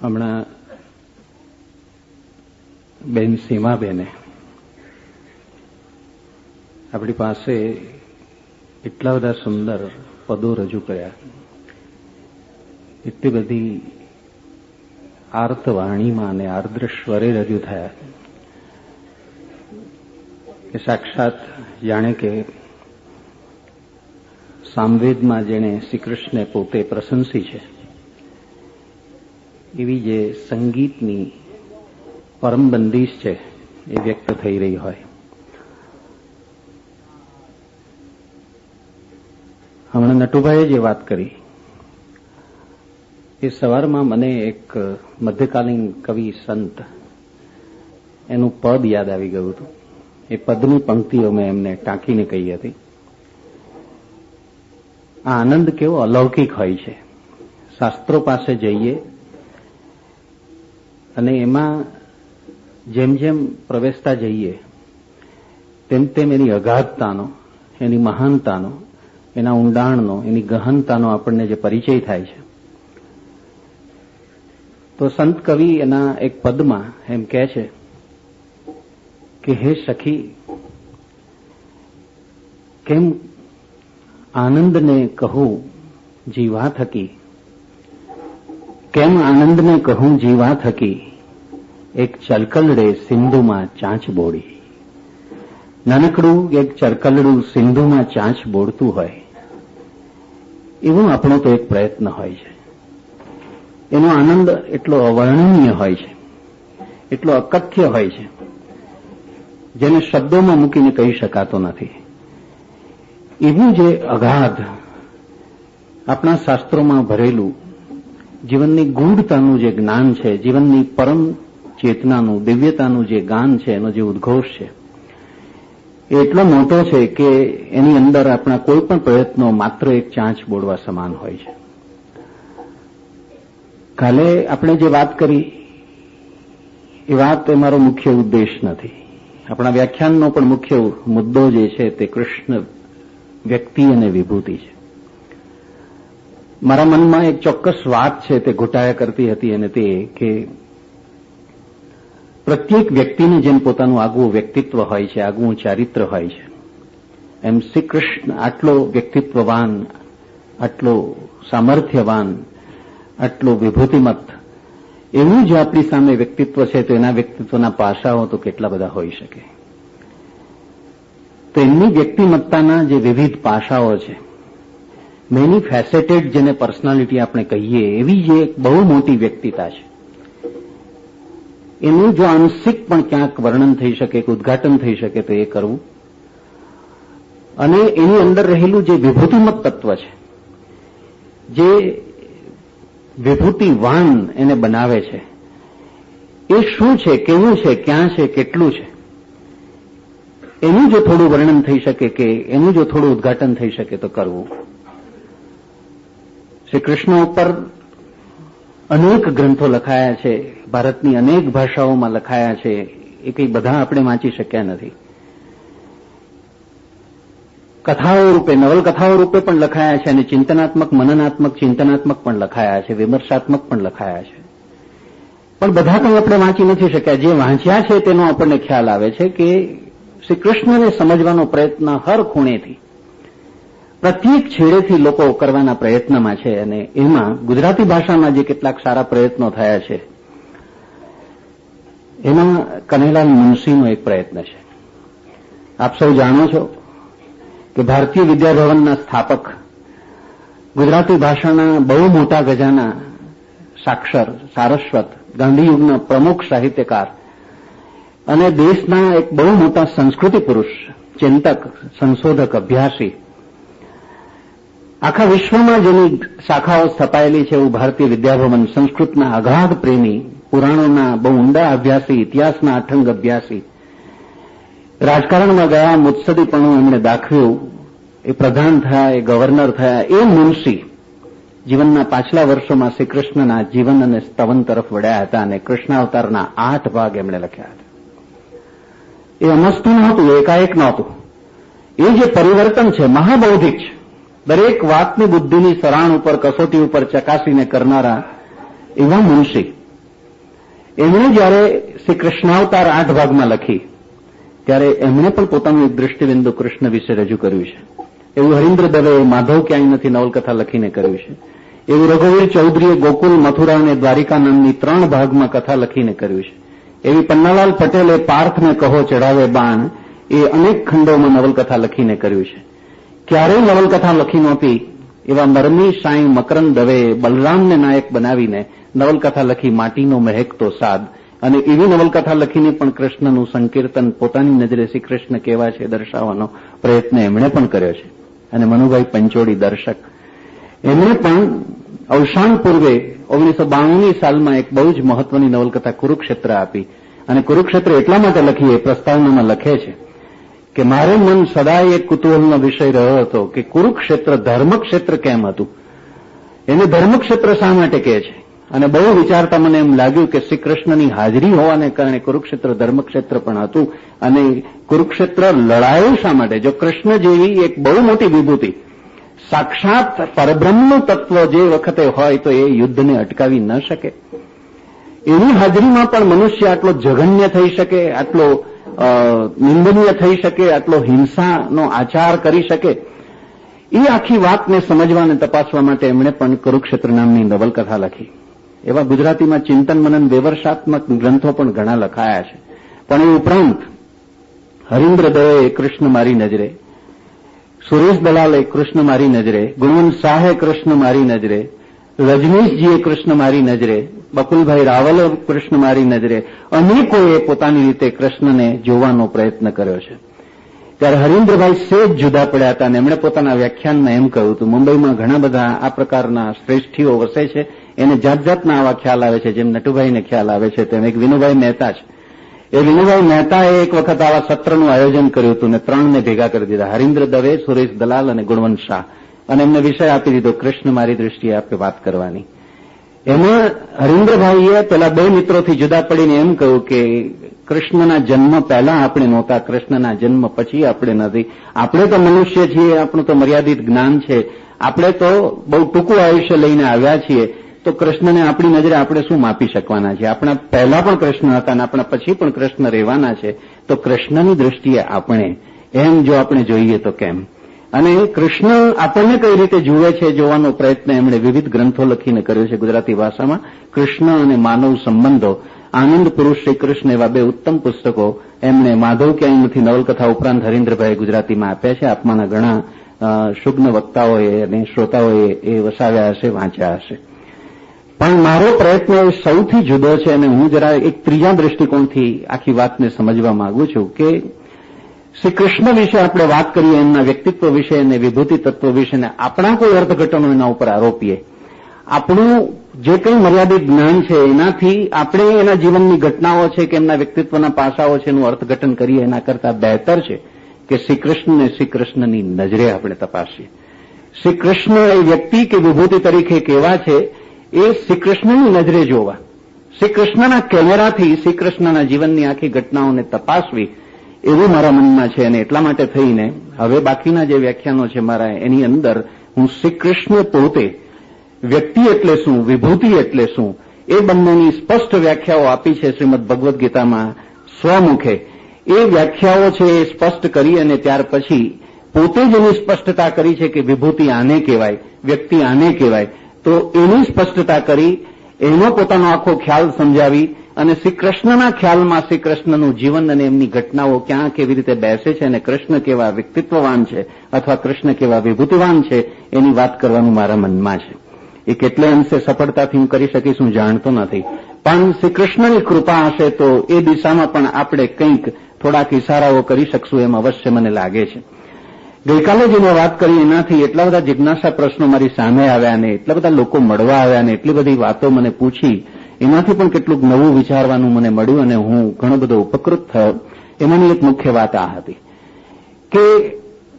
હમણાં બેન સીમાબેને આપણી પાસે એટલા બધા સુંદર પદો રજૂ કર્યા, એટલી બધી આર્ત વાણીમાં અને આર્દ્ર સ્વરે રજૂ થયા કે સાક્ષાત જાણે કે સામવેદમાં જેણે શ્રીકૃષ્ણે પોતે પ્રશંસી છે એવી જે સંગીતની પરમ બંદીશ છે એ વ્યક્ત થઈ રહી હોય. હમણાં નટુભાઈએ જે વાત કરી એ સવારમાં મને એક મધ્યકાલીન કવિ સંત એનું પદ યાદ આવી ગયું હતું. એ પદની પંક્તિઓ મેં એમને ટાંકીને કહી હતી. આ આનંદ કેવો અલૌકિક હોય છે. શાસ્ત્રો પાસે જઈએ અને એમાં જેમ જેમ પ્રવેશતા જઈએ તેમ તેમ એની અગાધતાનો, એની મહાનતાનો, એના ઊંડાણનો, એની ગહનતાનો આપણને જે પરિચય થાય છે. તો સંત કવિ એના એક પદમાં એમ કહે છે કે હે સખી, કેમ આનંદને કહું જીવા થકી, કેમ આનંદને કહું જીવા થકી, એક ચલકલડે સિંધુમાં ચાંચ બોડી. નાનકડું એક ચરકલડું સિંધુમાં ચાંચ બોડતું હોય એવો આપણો તો એક પ્રયત્ન હોય છે. એનો આનંદ એટલો અવર્ણનીય હોય છે, એટલો અકથ્ય હોય છે, જેને શબ્દોમાં મૂકીને કહી શકાતો નથી. એવું જે અગાધ આપણા શાસ્ત્રોમાં ભરેલું જીવનની ગૂઢતાનું જે જ્ઞાન છે, જીવનની પરમ ચેતનાનું, દિવ્યતાનું જે ગાન છે, એનો જે ઉદ્ઘોષ છે એ એટલો મોટો છે કે એની અંદર આપણા કોઈ પણ પ્રયત્નો માત્ર એક ચાંચ બોડવા સમાન હોય છે. કાલે આપણે જે વાત કરી એ વાત એ મારો મુખ્ય ઉદ્દેશ નથી. આપણા વ્યાખ્યાનનો પણ મુખ્ય મુદ્દો જે છે તે કૃષ્ણ વ્યક્તિ અને વિભૂતિ છે. મારા મનમાં એક ચોક્કસ વાત છે તે ઘૂંટાયા કરતી હતી, અને તે કે પ્રત્યેક વ્યક્તિને જેમ પોતાનું આગવું વ્યક્તિત્વ હોય છે, આગવું ચારિત્ર હોય છે, એમ શ્રી કૃષ્ણ આટલો વ્યક્તિત્વવાન, આટલો સામર્થ્યવાન, આટલો વિભૂતિમત, એવું જ આપણી સામે વ્યક્તિત્વ છે તો એના વ્યક્તિત્વના પાસાઓ તો કેટલા બધા હોઈ શકે. તો એમની વ્યક્તિમત્તાના જે વિવિધ પાસાઓ છે, મેની ફેસેટેડ જેને પર્સનાલિટી આપણે કહીએ, એવી જે એક બહુ મોટી વ્યક્તિતા છે, એનું જો આંશિક પણ ક્યાંક વર્ણન થઈ શકે, ઉદ્ઘાટન થઈ શકે તો એ કરવું. અને એની અંદર રહેલું જે વિભૂતિમત તત્વ છે, જે વિભૂતિવાન એને બનાવે છે, એ શું છે, કેવું છે, ક્યાં છે, કેટલું છે, એનું જો થોડું વર્ણન થઈ શકે કે એનું જો થોડું ઉદ્ઘાટન થઈ શકે તો કરવું. શ્રી કૃષ્ણ ઉપર અનેક ગ્રંથો લખાયા છે, ભારતની અનેક ભાષાઓમાં લખાયા છે, એ કંઈ બધા આપણે વાંચી શક્યા નથી. કથાઓ રૂપે, નવલકથાઓ રૂપે પણ લખાયા છે, અને ચિંતનાત્મક, મનનાત્મક, ચિંતનાત્મક પણ લખાયા છે, વિમર્શાત્મક પણ લખાયા છે. પણ બધા કંઈ આપણે વાંચી નથી શક્યા. જે વાંચ્યા છે તેનો આપણને ખ્યાલ આવે છે કે શ્રી કૃષ્ણને સમજવાનો પ્રયત્ન હર ખૂણેથી, પ્રત્યેક છેડેથી લોકો કરવાના પ્રયત્નમાં છે. અને એમાં ગુજરાતી ભાષામાં જે કેટલાક સારા પ્રયત્નો થયા છે, એમાં કનૈયાલાલ મુનશીનો એક પ્રયત્ન છે. આપ સૌ જાણો છો કે ભારતીય વિદ્યાભવનના સ્થાપક, ગુજરાતી ભાષાના બહુ મોટા ગજાના સાક્ષર, સારસ્વત, ગાંધીયુગના પ્રમુખ સાહિત્યકાર અને દેશના એક બહુ મોટા સંસ્કૃતિ પુરુષ, ચિંતક, સંશોધક, અભ્યાસી, આખા વિશ્વમાં જેની શાખાઓ સ્થપાયેલી છે એવું ભારતીય વિદ્યાભવન, સંસ્કૃતના અગાધ પ્રેમી, પુરાણોના બહુ ઊંડા અભ્યાસી, ઇતિહાસના અઠંગ અભ્યાસી, રાજકારણમાં ગયા મુત્સદીપણું એમણે દાખવ્યું, એ પ્રધાન થયા, એ ગવર્નર થયા, એ મુનશી જીવનના પાછલા વર્ષોમાં શ્રી કૃષ્ણના જીવન અને સ્તવન તરફ વળ્યા હતા, અને કૃષ્ણાવતારના 8 ભાગ એમણે લખ્યા હતા. એ અમસ્તુ નહોતું, એકાએક નહોતું. એ જે પરિવર્તન છે મહાબૌદ્ધિક છે. દરેક વાતની બુદ્ધિની સરાણ ઉપર, કસોટી ઉપર ચકાસીને કરનારા એવા મુનશી. એમણે જ્યારે શ્રી કૃષ્ણાવતાર 8 ભાગમાં લખી ત્યારે એમણે પણ પોતાનું એક દૃષ્ટિબિંદુ કૃષ્ણ વિશે રજૂ કર્યું છે. એવું હરીન્દ્ર દવે માધવ ક્યાંય નથી નવલકથા લખીને કર્યું છે. એવું રઘુવીર ચૌધરીએ ગોકુલ, મથુરા અને દ્વારિકા નામની 3 ભાગમાં કથા લખીને કર્યું છે. એવી પન્નાલાલ પટેલે પાર્થને કહો ચડાવે બાણ એ અનેક ખંડોમાં નવલકથા લખીને કર્યું છે. ક્યારેય નવલકથા લખી નહોતી એવા મરમી સાંઈ મકરંદ દવેએ બલરામને નાયક બનાવીને નવલકથા લખી માટીનો મહેકતો સાદ, અને એવી નવલકથા લખીને પણ કૃષ્ણનું સંકીર્તન પોતાની નજરે શ્રી કૃષ્ણ કેવા છે દર્શાવવાનો પ્રયત્ન એમણે પણ કર્યો છે. અને મનુભાઈ પંચોળી દર્શક, એમણે પણ અવસાન પૂર્વે 1992ની સાલમાં એક બહુ જ મહત્વની નવલકથા કુરુક્ષેત્ર આપી. અને કુરુક્ષેત્ર એટલા માટે લખી, એ પ્રસ્તાવનામાં લખે છે કે મારે મન સદાય એક કુતૂહલનો વિષય રહ્યો હતો કે કુરુક્ષેત્ર ધર્મક્ષેત્ર કેમ હતું, એને ધર્મક્ષેત્ર શા માટે કહે છે. અને બહુ વિચારતા મને એમ લાગ્યું કે શ્રી કૃષ્ણની હાજરી હોવાને કારણે કુરુક્ષેત્ર ધર્મક્ષેત્ર પણ હતું. અને કુરુક્ષેત્ર લડાયું શા માટે? જો કૃષ્ણ જેવી એક બહુ મોટી વિભૂતિ, સાક્ષાત પરબ્રહ્મનું તત્વ જે વખતે હોય તો એ યુદ્ધને અટકાવી ન શકે. એની હાજરીમાં પણ મનુષ્ય આટલો જઘન્ય થઈ શકે, આટલો નિંદનીય થઈ શકે, આટલો હિંસાનો આચાર કરી શકે, એ આખી વાતને સમજવા અને તપાસવા માટે એમણે પણ કુરુક્ષેત્ર નામની નવલકથા લખી. એવા ગુજરાતીમાં ચિંતન મનન વિવર્ષાત્મક ગ્રંથો પણ ઘણા લખાયા છે. પણ એ ઉપરાંત હરીન્દ્ર દવેએ કૃષ્ણ મારી નજરે, સુરેશ દલાલે કૃષ્ણ મારી નજરે, ગુણવંત શાહે કૃષ્ણ મારી નજરે, રજનીશજીએ કૃષ્ણ મારી નજરે, બકુલભાઈ રાવલે કૃષ્ણ મારી નજરે, અનેકોએ પોતાની રીતે કૃષ્ણને જોવાનો પ્રયત્ન કર્યો છે. ત્યારે હરીન્દ્રભાઈ સેજ જુદા પડ્યા હતા અને એમણે પોતાના વ્યાખ્યાનમાં એમ કહ્યું હતું, મુંબઈમાં ઘણા બધા આ પ્રકારના શ્રેષ્ઠીઓ વસે છે, એને જાત જાતના આવા ખ્યાલ આવે છે, જેમ નટુભાઈને ખ્યાલ આવે છે તેમ એક વિનુભાઈ મહેતા છે. એ વિનુભાઈ મહેતાએ એક વખત આવા સત્રનું આયોજન કર્યું હતું અને 3ને ભેગા કરી દીધા, હરીન્દ્ર દવે, સુરેશ દલાલ અને ગુણવંત શાહ, અને એમને વિષય આપી દીધો કૃષ્ણ મારી દૃષ્ટિએ આપણે વાત કરવાની. એમાં હરીન્દ્રભાઈએ પેલા 2 મિત્રોથી જુદા પડીને એમ કહ્યું કે કૃષ્ણના જન્મ પહેલા આપણે નહોતા, કૃષ્ણના જન્મ પછી આપણે નથી. આપણે તો મનુષ્ય છીએ, આપણું તો મર્યાદિત જ્ઞાન છે, આપણે તો બહુ ટૂંકું આયુષ્ય લઈને આવ્યા છીએ, તો કૃષ્ણને આપણી નજરે આપણે શું માપી શકવાના છે? આપણા પહેલા પણ કૃષ્ણ હતા અને આપણા પછી પણ કૃષ્ણ રહેવાના છે, તો કૃષ્ણની દૃષ્ટિએ આપણે એમ જો આપણે જોઈએ તો કેમ? અને કૃષ્ણ આપણને કઈ રીતે જુએ છે જોવાનો પ્રયત્ન એમણે વિવિધ ગ્રંથો લખીને કર્યો છે ગુજરાતી ભાષામાં. કૃષ્ણ અને માનવ સંબંધો, આનંદ પુરુષ શ્રી કૃષ્ણ એવા 2 ઉત્તમ પુસ્તકો એમણે માધવ ક્યાંય નથી નવલકથા ઉપરાંત હરીન્દ્રભાઈ ગુજરાતીમાં આપ્યા છે. આપમાંના ઘણા શુગ્ન વક્તાઓએ અને શ્રોતાઓએ એ વસાવ્યા હશે, વાંચ્યા હશે. પણ મારો પ્રયત્ન સૌથી જુદો છે અને હું જરા એક ત્રીજા દૃષ્ટિકોણથી આખી વાતને સમજવા માંગુ છું કે શ્રી કૃષ્ણ વિશે આપણે વાત કરીએ, એમના વ્યક્તિત્વ વિશે અને વિભૂતિ તત્વ વિશે, ને આપણા કોઈ અર્થઘટનો એના ઉપર આરોપીએ, આપણું જે કંઈ મર્યાદિત જ્ઞાન છે એનાથી આપણે એના જીવનની ઘટનાઓ છે કે એમના વ્યક્તિત્વના પાસાઓ છે એનું અર્થઘટન કરીએ, એના કરતાં બહેતર છે કે શ્રી કૃષ્ણને શ્રી કૃષ્ણની નજરે આપણે તપાસીએ. શ્રી કૃષ્ણ એ વ્યક્તિ કે વિભૂતિ તરીકે કેવા છે એ શ્રી કૃષ્ણની નજરે જોવા, શ્રી કૃષ્ણના કેમેરાથી શ્રી કૃષ્ણના જીવનની આખી ઘટનાઓને તપાસવી, એવું મારા મનમાં છે. અને એટલા માટે થઈને હવે બાકીના જે વ્યાખ્યાનો છે મારા, એની અંદર હું શ્રી કૃષ્ણ પોતે વ્યક્તિ એટલે શું, વિભૂતિ એટલે શું, એ બંનેની સ્પષ્ટ વ્યાખ્યાઓ આપી છે શ્રીમદ ભગવદ્ ગીતામાં સ્વમુખે. એ વ્યાખ્યાઓ છે એ સ્પષ્ટ કરી અને ત્યાર પછી પોતે જ એની સ્પષ્ટતા કરી છે કે વિભૂતિ આને કહેવાય, વ્યક્તિ આને કહેવાય. તો એની સ્પષ્ટતા કરી, એનો પોતાનો આખો ખ્યાલ સમજાવી અને શ્રી કૃષ્ણના ખ્યાલમાં શ્રી કૃષ્ણનું જીવન અને એમની ઘટનાઓ ક્યાં કેવી રીતે બેસે છે અને કૃષ્ણ કેવા વ્યક્તિત્વવાન છે અથવા કૃષ્ણ કેવા વિભૂતિવાન છે એની વાત કરવાનું મારા મનમાં છે. એ કેટલે અંશે સફળતાથી હું કરી શકીશ હું જાણતો નથી, પણ શ્રી કૃષ્ણની કૃપા હશે તો એ દિશામાં પણ આપણે કંઈક થોડાક ઇશારાઓ કરી શકશું એમ અવશ્ય મને લાગે છે. ગઈકાલે જે મેં વાત કરી એનાથી એટલા બધા જિજ્ઞાસા પ્રશ્નો મારી સામે આવ્યા અને એટલા બધા લોકો મળવા આવ્યા અને એટલી બધી વાતો મને પૂછી, એમાંથી પણ કેટલુંક નવું વિચારવાનું મને મળ્યું અને હું ઘણો બધો ઉપકૃત થયો. એમાંની એક મુખ્ય વાત આ હતી કે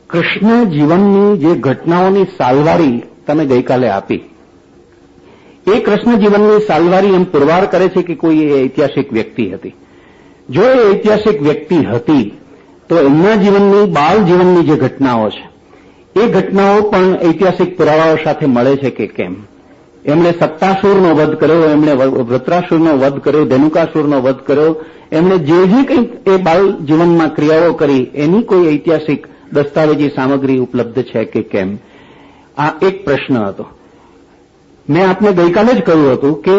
કૃષ્ણ જીવનની જે ઘટનાઓની સાલવારી તમે ગઈકાલે આપી, એ કૃષ્ણ જીવનની સાલવારી એમ પુરવાર કરે છે કે કોઈ ઐતિહાસિક વ્યક્તિ હતી. જો એ ઐતિહાસિક વ્યક્તિ હતી તો એમના જીવનની, બાળ જીવનની જે ઘટનાઓ છે એ ઘટનાઓ પણ ઐતિહાસિક પુરાવાઓ સાથે મળે છે કે કેમ? એમણે સત્તાસુરનો વધ કર્યો, એમણે વૃત્રાસુરનો વધ કર્યો, ધેનુકાસુરનો વધ કર્યો, એમણે જે કંઈક એ બાળ જીવનમાં ક્રિયાઓ કરી એની કોઈ ઐતિહાસિક દસ્તાવેજી સામગ્રી ઉપલબ્ધ છે કે કેમ? આ એક પ્રશ્ન હતો. મેં આપને ગઈકાલે જ કહ્યું હતું કે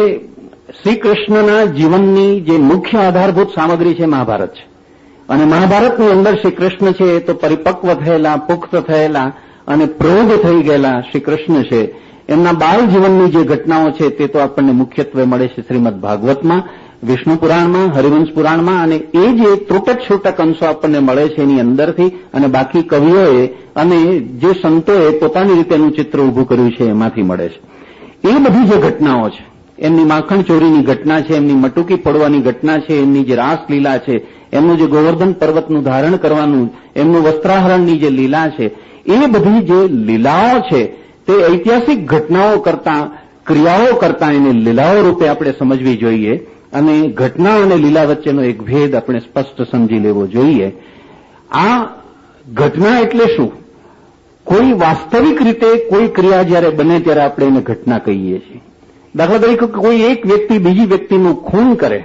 શ્રી કૃષ્ણના જીવનની જે મુખ્ય આધારભૂત સામગ્રી છે મહાભારત છે, અને મહાભારતની અંદર શ્રી કૃષ્ણ છે એ તો પરિપક્વ થયેલા, પુખ્ત થયેલા અને પ્રૌઢ થઈ ગયેલા શ્રી કૃષ્ણ છે. એમના બાળ જીવનની જે ઘટનાઓ છે તે તો આપણને મુખ્યત્વે મળે છે શ્રીમદ ભાગવતમાં, વિષ્ણુ પુરાણમાં, હરિવંશ પુરાણમાં, અને એ જે ત્રુટક છૂટક અંશો આપણને મળે છે એની અંદરથી, અને બાકી કવિઓએ અને જે સંતોએ પોતાની રીતે એનું ચિત્ર ઉભું કર્યું છે એમાંથી મળે છે. એ બધી જે ઘટનાઓ છે, એમની માખણ ચોરીની ઘટના છે, એમની મટુકી ફોડવાની ઘટના છે, એમની જે રાસલીલા છે, એમનું જે ગોવર્ધન પર્વતનું ધારણ કરવાનું, એમનું વસ્ત્રાહરણની જે લીલા છે, એ બધી જે લીલાઓ છે તે ઐતિહાસિક ઘટનાઓ કરતા, ક્રિયાઓ કરતા એને લીલાઓ રૂપે આપણે સમજવી જોઈએ, અને ઘટના અને લીલા વચ્ચેનો એક ભેદ આપણે સ્પષ્ટ સમજી લેવો જોઈએ. આ ઘટના એટલે શું? કોઈ વાસ્તવિક રીતે કોઈ ક્રિયા જ્યારે બને ત્યારે આપણે એને ઘટના કહીએ છીએ. દાખલા તરીકે કોઈ એક વ્યક્તિ બીજી વ્યક્તિનું ખૂન કરે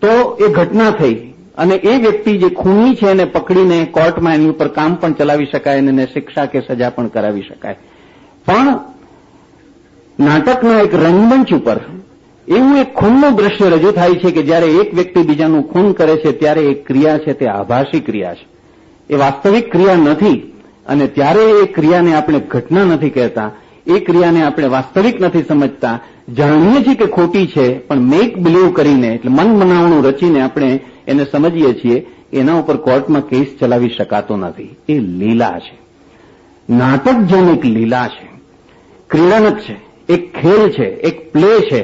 તો એ ઘટના થઈ, અને એ વ્યક્તિ જે ખૂની છે એને પકડીને કોર્ટમાં એની ઉપર કામ પણ ચલાવી શકાય અને એને શિક્ષા કે સજા પણ કરાવી શકાય. પણ નાટકના એક રંગમંચ ઉપર એવું એક ખૂનનું દ્રશ્ય રજૂ થાય છે કે જ્યારે એક વ્યક્તિ બીજાનું ખૂન કરે છે ત્યારે એ ક્રિયા છે તે આભાસી ક્રિયા છે, એ વાસ્તવિક ક્રિયા નથી, અને ત્યારે એ ક્રિયાને આપણે ઘટના નથી કહેતા, એ ક્રિયાને આપણે વાસ્તવિક નથી સમજતા. જાણીએ છીએ કે ખોટી છે, પણ મેક બિલીવ કરીને, એટલે મન મનાવણું રચીને આપણે એને સમજીએ છીએ. એના ઉપર કોર્ટમાં કેસ ચલાવી શકાતો નથી. એ લીલા છે. નાટક જેમ એક લીલા છે, ક્રીડાનક છે, એક ખેલ છે, એક પ્લે છે,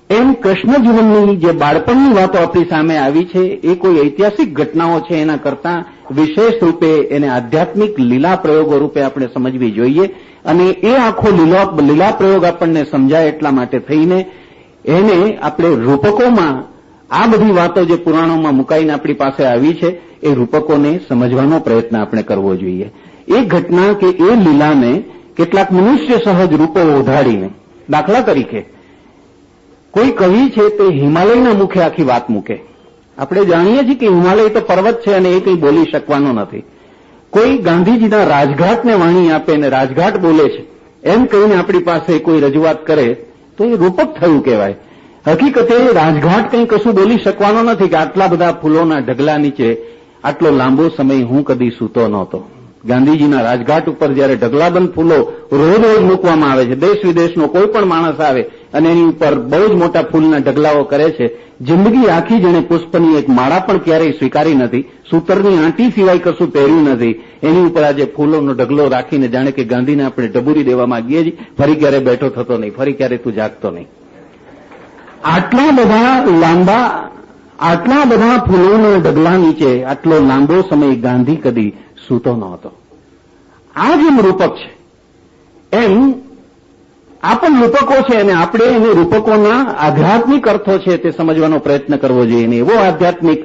એમ કૃષ્ણ જીવનની જે બાળપણની વાતો આપણી સામે આવી છે એ કોઈ ઐતિહાસિક ઘટનાઓ છે એના કરતા વિશેષ રૂપે એને આધ્યાત્મિક લીલા પ્રયોગો રૂપે આપણે સમજવી જોઈએ. અને એ આખો લીલા પ્રયોગ આપણને સમજાય એટલા માટે થઈને એને આપણે રૂપકોમાં, આ બધી વાતો જે પુરાણોમાં મુકાઈને આપણી પાસે આવી છે એ રૂપકોને સમજવાનો પ્રયત્ન આપણે કરવો જોઈએ. એ ઘટના કે એ લીલાને કેટલાક મનુષ્ય સહજ રૂપો ઉધાડીને, દાખલા તરીકે કોઈ કવિ છે તે હિમાલયના મુખે આખી વાત મૂકે. આપણે જાણીએ છીએ કે હિમાલય તો પર્વત છે અને એ કંઈ બોલી શકવાનો નથી. કોઈ ગાંધીજીના રાજઘાટને વાણી આપે અને રાજઘાટ બોલે છે એમ કહીને આપણી પાસે કોઈ રજૂઆત કરે તો એ રૂપક થયું કહેવાય. હકીકતે રાજઘાટ કંઈ કશું બોલી શકવાનો નથી કે આટલા બધા ફૂલોના ઢગલા નીચે આટલો લાંબો સમય હું કદી સૂતો નહોતો. ગાંધીજીના રાજઘાટ ઉપર જ્યારે ઢગલાબંધ ફૂલો રોજ રોજ મૂકવામાં આવે છે, દેશ વિદેશનો કોઈ પણ માણસ આવે અને એની ઉપર બહુ જ મોટા ફૂલના ઢગલાઓ કરે છે. જિંદગી આખી જેણે પુષ્પની એક માળા પણ ક્યારેય સ્વીકારી નથી, સૂતરની આંટી સિવાય કશું પહેર્યું નથી, એની ઉપર આજે ફૂલોનો ઢગલો રાખીને જાણે કે ગાંધીને આપણે ડબુરી દેવા માંગીએ છીએ, ફરી ક્યારે બેઠો થતો નહીં, ફરી ક્યારે તું જાગતો નહીં. આટલા બધા ફૂલોના ઢગલા નીચે આટલો લાંબો સમય ગાંધી કદી સૂતો નહોતો. આ જેમ રૂપક છે એમ આ પણ રૂપકો છે, અને આપણે એને રૂપકોના આધ્યાત્મિક અર્થો છે તે સમજવાનો પ્રયત્ન કરવો જોઈએ. અને એવો આધ્યાત્મિક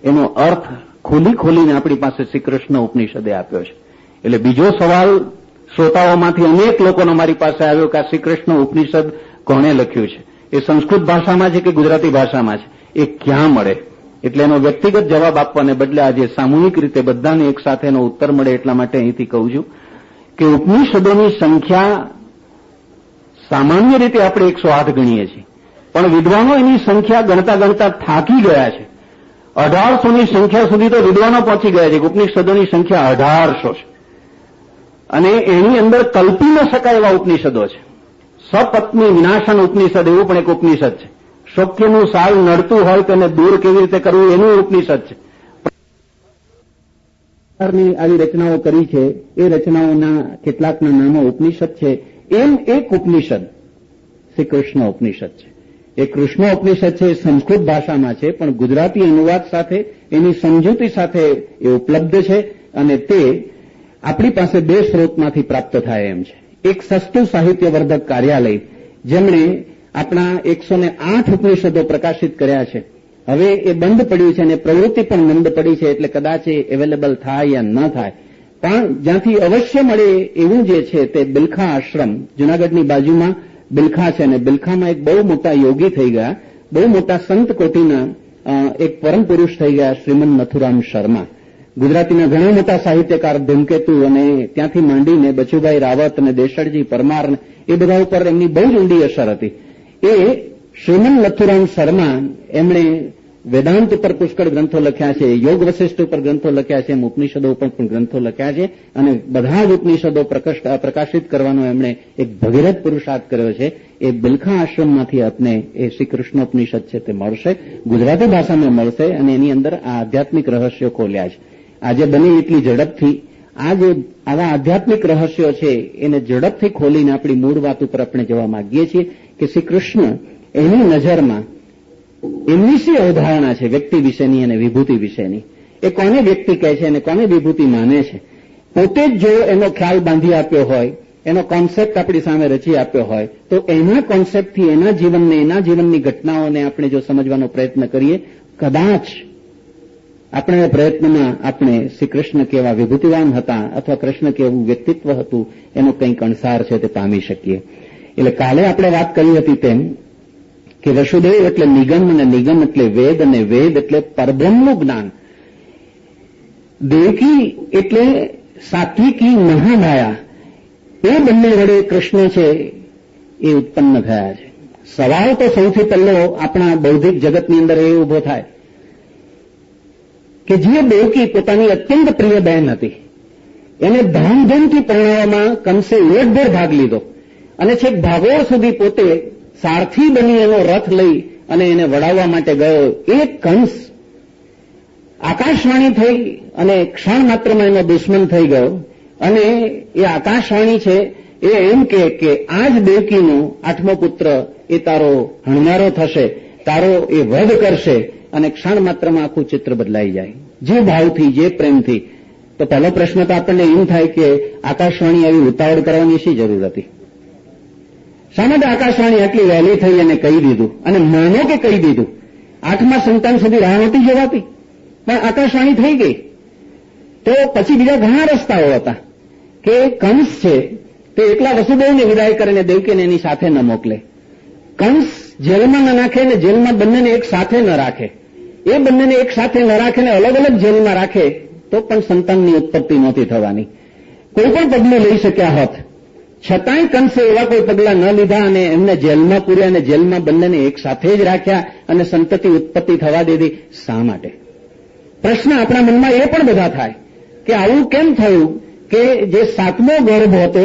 એનો અર્થ ખોલીને આપણી પાસે શ્રી કૃષ્ણ ઉપનિષદે આપ્યો છે. એટલે બીજો સવાલ શ્રોતાઓમાંથી અનેક લોકોનો મારી પાસે આવ્યો કે આ શ્રી કૃષ્ણ ઉપનિષદ કોણે લખ્યું છે, એ સંસ્કૃત ભાષામાં છે કે ગુજરાતી ભાષામાં છે, એ ક્યાં મળે? એટલે એનો વ્યક્તિગત જવાબ આપવાને બદલે આજે સામૂહિક રીતે બધાને એક સાથેનો ઉત્તર મળે એટલા માટે અહીંથી કહું છું કે ઉપનિષદોની સંખ્યા સામાન્ય રીતે આપણે 108 ગણીએ છીએ, પણ વિદ્વાનો એની સંખ્યા ગણતા ગણતા થાકી ગયા છે. 1800ની સંખ્યા સુધી તો વિદ્વાનો પહોંચી ગયા છે. ઉપનિષદોની સંખ્યા 1800 છે, અને એની અંદર કલ્પી ન શકાય એવા ઉપનિષદો છે. સપત્ની વિનાશન ઉપનિષદ એવું પણ એક ઉપનિષદ છે. શોક્યનું સાલ નડતું હોય તેને દૂર કેવી રીતે કરવું એનું ઉપનિષદ છે. આવી રચનાઓ કરી છે, એ રચનાઓના કેટલાકના નામો ઉપનિષદ છે. એમ એક ઉપનિષદ શ્રી કૃષ્ણ ઉપનિષદ છે. એ કૃષ્ણ ઉપનિષદ છે, સંસ્કૃત ભાષામાં છે, પણ ગુજરાતી અનુવાદ સાથે એની સમજૂતી સાથે એ ઉપલબ્ધ છે, અને તે આપણી પાસે 2 સ્ત્રોતમાંથી પ્રાપ્ત થાય એમ છે. એક સસ્તું સાહિત્યવર્ધક કાર્યાલય જેમણે આપણા 108 ઉપનિષદો પ્રકાશિત કર્યા છે, હવે એ બંધ પડ્યું છે અને પ્રવૃત્તિ પણ મંદ પડી છે, એટલે કદાચ એ અવેલેબલ થાય યા ન થાય. પણ જ્યાંથી અવશ્ય મળે એવું જે છે તે બિલખા આશ્રમ, જૂનાગઢની બાજુમાં બિલખા છે, અને બિલખામાં એક બહુ મોટા યોગી થઈ ગયા, બહુ મોટા સંત કોટીના એક પરમ પુરુષ થઈ ગયા, શ્રીમંત નથુરામ શર્મા. ગુજરાતીના ઘણા મોટા સાહિત્યકાર ધૂમકેતુ અને ત્યાંથી માંડીને બચુભાઈ રાવત અને દેશળજી પરમાર એ બધા ઉપર એમની બહુ જ ઊંડી અસર હતી. એ શ્રીમંત નથુરામ શર્મા એમણે વેદાંત ઉપર પુષ્કળ ગ્રંથો લખ્યા છે, યોગ વશિષ્ઠ ઉપર ગ્રંથો લખ્યા છે, ઉપનિષદો ઉપર પણ ગ્રંથો લખ્યા છે, અને બધા જ ઉપનિષદો પ્રકાશિત કરવાનો એમણે એક ભગીરથ પુરુષાર્થ કર્યો છે. એ બિલખા આશ્રમમાંથી આપને એ શ્રી કૃષ્ણોપનિષદ છે તે મળશે, ગુજરાતી ભાષામાં મળશે, અને એની અંદર આ આધ્યાત્મિક રહસ્યો ખોલ્યા છે. આજે બને એટલી ઝડપથી આ જે આવા આધ્યાત્મિક રહસ્યો છે એને ઝડપથી ખોલીને આપણી મૂળ વાત ઉપર આપણે જવા માંગીએ છીએ કે શ્રી કૃષ્ણ એની નજરમાં એમની શી અવધારણા છે વ્યક્તિ વિશેની અને વિભૂતિ વિશેની, એ કોને વ્યક્તિ કહે છે અને કોને વિભૂતિ માને છે. પોતે જ જો એનો ખ્યાલ બાંધી આપ્યો હોય, એનો કોન્સેપ્ટ આપણી સામે રચી આપ્યો હોય, તો એના કોન્સેપ્ટથી એના જીવનની ઘટનાઓને આપણે જો સમજવાનો પ્રયત્ન કરીએ, કદાચ આપણે પ્રયત્નમાં આપણે શ્રી કૃષ્ણ કેવા વિભૂતિવાન હતા અથવા કૃષ્ણ કેવું વ્યક્તિત્વ હતું એનો કંઈક અણસાર છે તે પામી શકીએ. એટલે કાલે આપણે વાત કરી હતી તેમ કે વસુદેવ એટલે નિગમ અને નિગમ એટલે વેદ અને વેદ એટલે પરબ્રહ્મનું જ્ઞાન. દેવકી એટલે સાત્વિકી મહામાયા, એ બંને વડે કૃષ્ણ છે એ ઉત્પન્ન થયા છે. સવાલ તો સૌથી પહેલો આપણા બૌદ્ધિક જગતની અંદર એ ઉભો થાય કે જે દેવકી પોતાની અત્યંત પ્રિય બહેન હતી એને ધામધૂમથી પરણાવવામાં કંસે ઉલટભેર ભાગ લીધો અને છેક ભાગોળ સુધી પોતે સારથી બની એનો રથ લઈ અને એને વડાવવા માટે ગયો. એ કંસ આકાશવાણી થઈ અને ક્ષણ માત્રમાં એનો દુશ્મન થઈ ગયો, અને એ આકાશવાણી છે એ એમ કે આ જ દેવકીનો 8મો પુત્ર એ તારો હણનારો થશે, તારો એ વધ કરશે, અને ક્ષણ માત્રમાં આખું ચિત્ર બદલાઈ જાય જે ભાવથી જે પ્રેમથી. તો પહેલો પ્રશ્ન તો આપણને એમ થાય કે આકાશવાણી આવી ઉતાવળ કરવાની શી જરૂર હતી? શા માટે આકાશવાણી આટલી વહેલી થઈ અને કહી દીધું? અને માનો કે કહી દીધું, 8મા સંતાન સુધી રાહ નહોતી જવાતી, પણ આકાશવાણી થઈ ગઈ. તો પછી બીજા ઘણા રસ્તાઓ હતા કે કંસ છે તે એકલા વસુદેવને વિદાય કરીને દેવકીને એની સાથે ન મોકલે, કંસ જેલમાં ન નાખે ને જેલમાં બંનેને એક સાથે ન રાખે, એ બંનેને એક સાથે ન રાખે ને અલગ અલગ જેલમાં રાખે તો પણ સંતાનની ઉત્પત્તિ નહોતી થવાની. કોઈ પણ પગલું લઈ શક્યા હોત, છતાંય કંસે એવા કોઈ પગલાં ન લીધા અને એમને જેલમાં પૂર્યા અને જેલમાં બંનેને એક સાથે જ રાખ્યા અને સંતતિ ઉત્પત્તિ થવા દીધી. શા માટે? પ્રશ્ન આપણા મનમાં એ પણ બધા થાય કે આવું કેમ થયું કે જે 7મો ગર્ભ હતો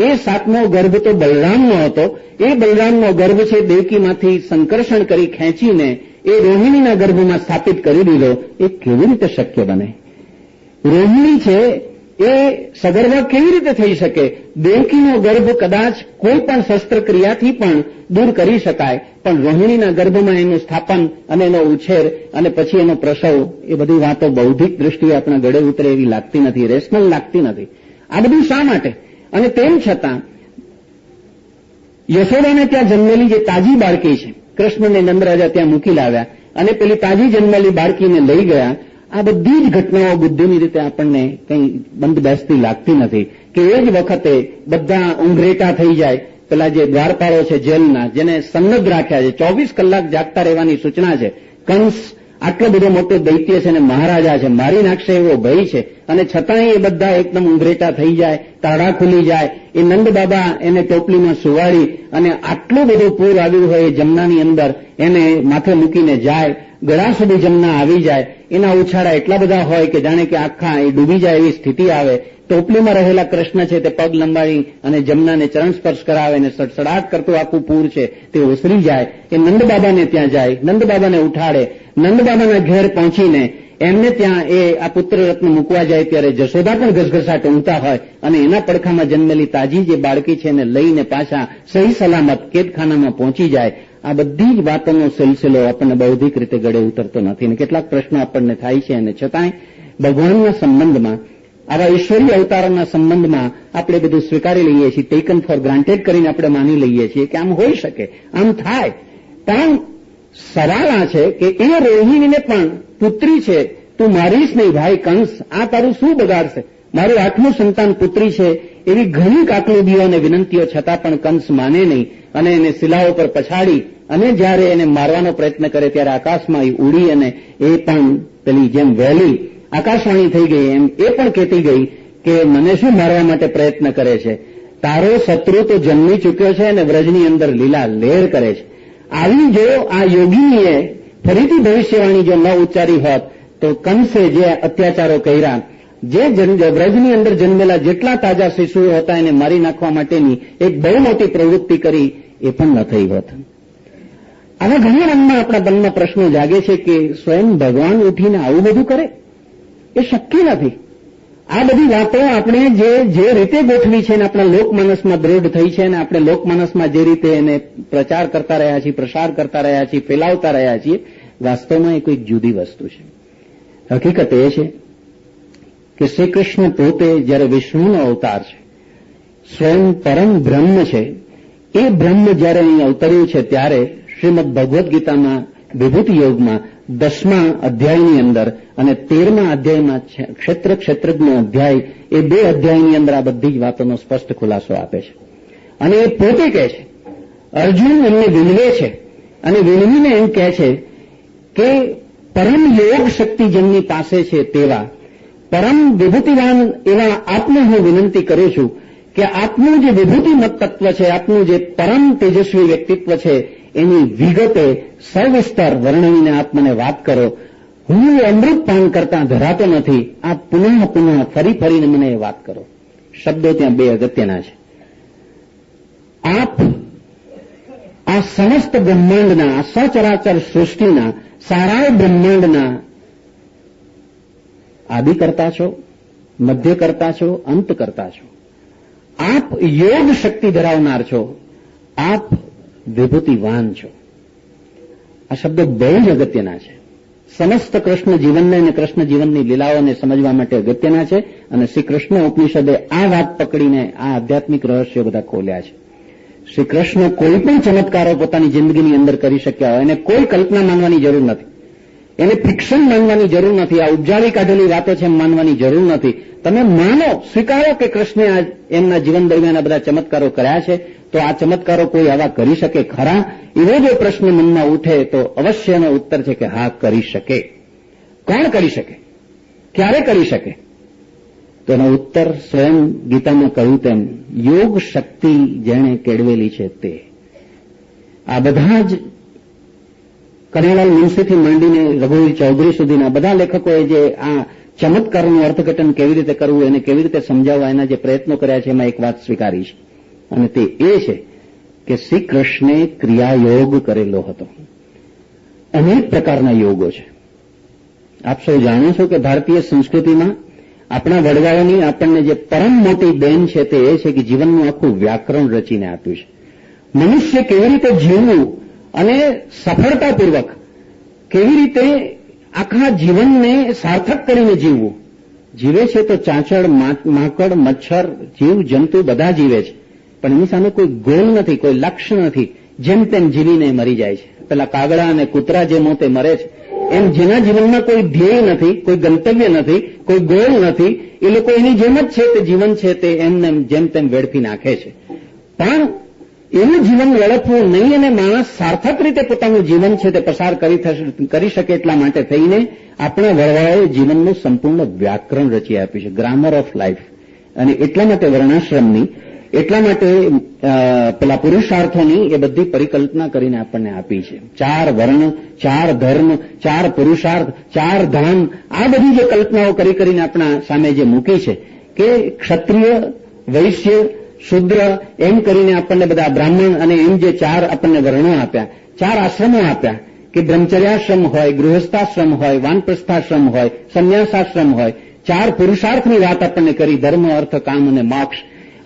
એ 7મો ગર્ભ તો બલરામનો હતો, એ બલરામનો ગર્ભ છે દેવકીમાંથી સંકર્ષણ કરી ખેંચીને એ રોહિણીના ગર્ભમાં સ્થાપિત કરી દીધો. એ કેવી રીતે શક્ય બને? રોહિણી છે એ સગર્ભા કેવી રીતે થઈ શકે? દેવકીનો ગર્ભ કદાચ કોઈ પણ શસ્ત્રક્રિયાથી પણ દૂર કરી શકાય, પણ રોહિણીના ગર્ભમાં એનું સ્થાપન અને એનો ઉછેર અને પછી એનો પ્રસવ, એ બધી વાતો બૌદ્ધિક દ્રષ્ટિએ આપણા ગળે ઉતરે એવી લાગતી નથી, રેશનલ લાગતી નથી. આ બધું શા માટે? અને તેમ છતાં યશોદાને ત્યાં જન્મેલી જે તાજી બાળકી છે, કૃષ્ણને નંદરાજા ત્યાં મૂકી લાવ્યા અને પેલી તાજી જન્મેલી બાળકીને લઈ ગયા. આ બધી જ ઘટનાઓ બુદ્ધિની રીતે આપણને કંઈ બંધ બેસતી લાગતી નથી કે એ જ વખતે બધા ઊંઘરેટા થઈ જાય. પેલા જે દ્વારપાળો છે જેલના, જેને સન્નદ્ધ રાખ્યા છે, 24 કલાક જાગતા રહેવાની સૂચના છે. કંસ આટલો બધો મોટો દૈત્ય છે અને મહારાજા છે, મારી નાખશે એવો ભય છે, અને છતાંય એ બધા એકદમ ઊંઘરેટા થઈ જાય, તાળા ખુલી જાય. એ નંદ બાબા એને ટોપલીમાં સુવાડી અને આટલું બધું પૂર આવ્યું હોય એ જમનાની અંદર એને માથે મૂકીને જાય, ગળા સુધી જમના આવી જાય, એના ઉછાળા એટલા બધા હોય કે જાણે કે આખા એ ડૂબી જાય એવી સ્થિતિ આવે. ટોપલીમાં રહેલા કૃષ્ણ છે તે પગ લંબાડી અને જમનાને ચરણ સ્પર્શ કરાવે અને સડસડાટ કરતું આખું પૂર છે તે ઓસરી જાય. એ નંદબાબાને ત્યાં જાય, નંદબાબાને ઉઠાડે, નંદબાબાના ઘેર પહોંચીને એમને ત્યાં એ આ પુત્ર રત્ન મૂકવા જાય ત્યારે જશોદા પણ ઘસઘસાટ ઊંઘતા હોય અને એના પડખામાં જન્મેલી તાજી જે બાળકી છે એને લઈને પાછા સહી સલામત કેદખાનામાં પહોંચી જાય. આ બધી જ વાતોનો સિલસિલો આપણને બૌદ્ધિક રીતે ગળે ઉતરતો નથી અને કેટલાક પ્રશ્નો આપણને થાય છે. અને છતાંય ભગવાનના સંબંધમાં, આવા ઈશ્વરીય અવતારોના સંબંધમાં આપણે બધું સ્વીકારી લઈએ છીએ, ટેકન ફોર ગ્રાન્ટેડ કરીને આપણે માની લઈએ છીએ કે આમ હોઈ શકે, આમ થાય. પણ સવાલ આ છે કે એ રોહિણીને પણ પુત્રી છે, તું મારીશ નહીં ભાઈ કંસ, આ તારું શું બગાડશે? મારું 8મું સંતાન પુત્રી છે એવી ઘણી કાકલુદીઓ અને વિનંતીઓ છતાં પણ કંસ માને નહીં અને એને શિલાઓ પર પછાડી અને જ્યારે એને મારવાનો પ્રયત્ન કરે ત્યારે આકાશમાં એ ઉડી અને એ પણ પેલી જેમ વહેલી આકાશવાણી થઈ ગઈ એમ એ પણ કહેતી ગઈ કે મને શું મારવા માટે પ્રયત્ન કરે છે, તારો શત્રુ તો જન્મી ચૂક્યો છે અને વ્રજની અંદર લીલા લેર કરે છે. આવી જો આ યોગીનીએ ફરીથી ભવિષ્યવાણી જો ન ઉચ્ચારી હોત તો કંસે જે અત્યાચારો કર્યા, જે વ્રજની અંદર જન્મેલા જેટલા તાજા શિશુઓ હતા એને મારી નાખવા માટેની એક બહુ મોટી પ્રવૃત્તિ કરી એ પણ ન થઈ હોત. આવા ઘણા મનમાં આપણા મનમાં પ્રશ્નો જાગે છે કે સ્વયં ભગવાન ઉઠીને આવું બધું કરે? એ શક્ય નથી. આ બધી વાતો આપણે જે રીતે ગોઠવી છે અને આપણા લોકમાનસમાં દ્રઢ થઈ છે અને આપણે લોકમાનસમાં જે રીતે એને પ્રચાર કરતા રહ્યા છીએ, પ્રસાર કરતા રહ્યા છીએ, ફેલાવતા રહ્યા છીએ, વાસ્તવમાં એ કોઈક જુદી વસ્તુ છે. હકીકત એ છે કે શ્રી કૃષ્ણ પોતે જ્યારે વિષ્ણુનો અવતાર છે, સ્વયં પરમ બ્રહ્મ છે, એ બ્રહ્મ જ્યારે અહીં અવતર્યું છે ત્યારે શ્રીમદ ભગવદ્ ગીતામાં વિભૂતિ યોગમાં 10મા અધ્યાયની અંદર અને 13મા અધ્યાયમાં ક્ષેત્રજ્ઞ અધ્યાય, એ 2 અધ્યાયની અંદર આ બધી જ વાતોનો સ્પષ્ટ ખુલાસો આપે છે. અને એ પોતે કહે છે, અર્જુન એમને વિનવે છે અને વિનવીને એમ કહે છે કે પરમ યોગ શક્તિ જેમની પાસે છે તેવા પરમ વિભૂતિવાન એવા આપને હું વિનંતી કરું છું કે આપનું જે વિભૂતિમત તત્વ છે, આપનું જે પરમ તેજસ્વી વ્યક્તિત્વ છે એની વિગતે સવિસ્તાર વર્ણવીને આપ મને વાત કરો. હું અમૃત પાન કરતા ધરાતો નથી, આપ પુનઃ ફરી ફરીને મને એ વાત કરો. શબ્દો ત્યાં 2 અગત્યના છે. આપ આ સમસ્ત બ્રહ્માંડના, આ સચરાચર સૃષ્ટિના, સારા બ્રહ્માંડના આદિ કરતા છો, મધ્ય કરતા છો, અંત કરતા છો. આપ યોગ શક્તિ ધરાવનાર છો, આપ વિભૂતિવાન છો. આ શબ્દો બહુ જ અગત્યના છે. સમસ્ત કૃષ્ણ જીવનને અને કૃષ્ણ જીવનની લીલાઓને સમજવા માટે અગત્યના છે. અને શ્રી કૃષ્ણ ઉપનિષદે આ વાત પકડીને આ આધ્યાત્મિક રહસ્યો બધા ખોલ્યા છે. શ્રી કૃષ્ણ કોઈ પણ ચમત્કારો પોતાની જિંદગીની અંદર કરી શક્યા હોય, એને કોઈ કલ્પના માનવાની જરૂર નથી, એને ફિક્શન માનવાની જરૂર નથી, આ ઉપજાવી કાઢેલી વાતો છે એમ માનવાની જરૂર નથી. તમે માનો, સ્વીકારો કે કૃષ્ણે એમના જીવન દરમિયાન આ બધા ચમત્કારો કર્યા છે, તો આ ચમત્કારો કોઈ આવા કરી શકે ખરા? એવો જો પ્રશ્ન મનમાં ઉઠે તો અવશ્યનો ઉત્તર છે કે હા, કરી શકે. કોણ કરી શકે? ક્યારે કરી શકે? તો એનો ઉત્તર સ્વયં ગીતામાં કહ્યું તેમ યોગ શક્તિ જેણે કેળવેલી છે તે. આ બધા જ કનૈયાલાલ મુનશીથી માંડીને રઘુવીર ચૌધરી સુધીના બધા લેખકોએ જે આ ચમત્કારનું અર્થઘટન કેવી રીતે કરવું, એને કેવી રીતે સમજાવવા એના જે પ્રયત્નો કર્યા છે, એમાં એક વાત સ્વીકારી છે અને તે એ છે કે શ્રી કૃષ્ણે ક્રિયાયોગ કરેલો હતો. અનેક પ્રકારના યોગો છે. આપ સૌ જાણો છો કે ભારતીય સંસ્કૃતિમાં આપણા વડવાઓની આપણને જે પરમ મોટી દેન છે તે એ છે કે જીવનનું આખું વ્યાકરણ રચીને આપ્યું છે. મનુષ્ય કેવી રીતે જીવવું અને સફળતાપૂર્વક કેવી રીતે આખા જીવનને સાર્થક કરીને જીવવું. જીવે છે તો ચાંચડ, માંકડ, મચ્છર, જીવ જંતુ બધા જીવે છે, પણ એની સામે કોઈ ગોલ નથી, કોઈ લક્ષ્ય નથી, જેમ તેમ જીવીને મરી જાય છે. પેલા કાગડા અને કૂતરા જે મોતે મરે છે એમ જેના જીવનમાં કોઈ ધ્યેય નથી, કોઈ ગંતવ્ય નથી, કોઈ ગોલ નથી, એ લોકો એની જેમ જ છે તે જીવન છે તે એમને જેમ તેમ વેડફી નાખે છે. પણ એવું જીવન વેડફવું નહીં અને માણસ સાર્થક રીતે પોતાનું જીવન છે તે પસાર કરી શકે એટલા માટે થઈને આપણા વડવાઓએ જીવનનું સંપૂર્ણ વ્યાકરણ રચી આપ્યું છે, ગ્રામર ઓફ લાઈફ. અને એટલા માટે વર્ણાશ્રમની, એટલા માટે પેલા પુરુષાર્થોની એ બધી પરિકલ્પના કરીને આપણને આપી છે. 4 વર્ણ, 4 ધર્મ, 4 પુરુષાર્થ, 4 ધામ, આ બધી જે કલ્પનાઓ કરીને આપણા સામે જે મૂકી છે કે ક્ષત્રિય, વૈશ્ય, શુદ્ર એમ કરીને આપણને બધા બ્રાહ્મણ અને એમ જે 4 આપણને વર્ણો આપ્યા, 4 આશ્રમો આપ્યા કે બ્રહ્મચર્યાશ્રમ હોય, ગૃહસ્થાશ્રમ હોય, વાનપ્રસ્થાશ્રમ હોય, સંન્યાસાશ્રમ હોય. 4 પુરુષાર્થની વાત આપણને કરી, ધર્મ, અર્થ, કામ અને મોક્ષ.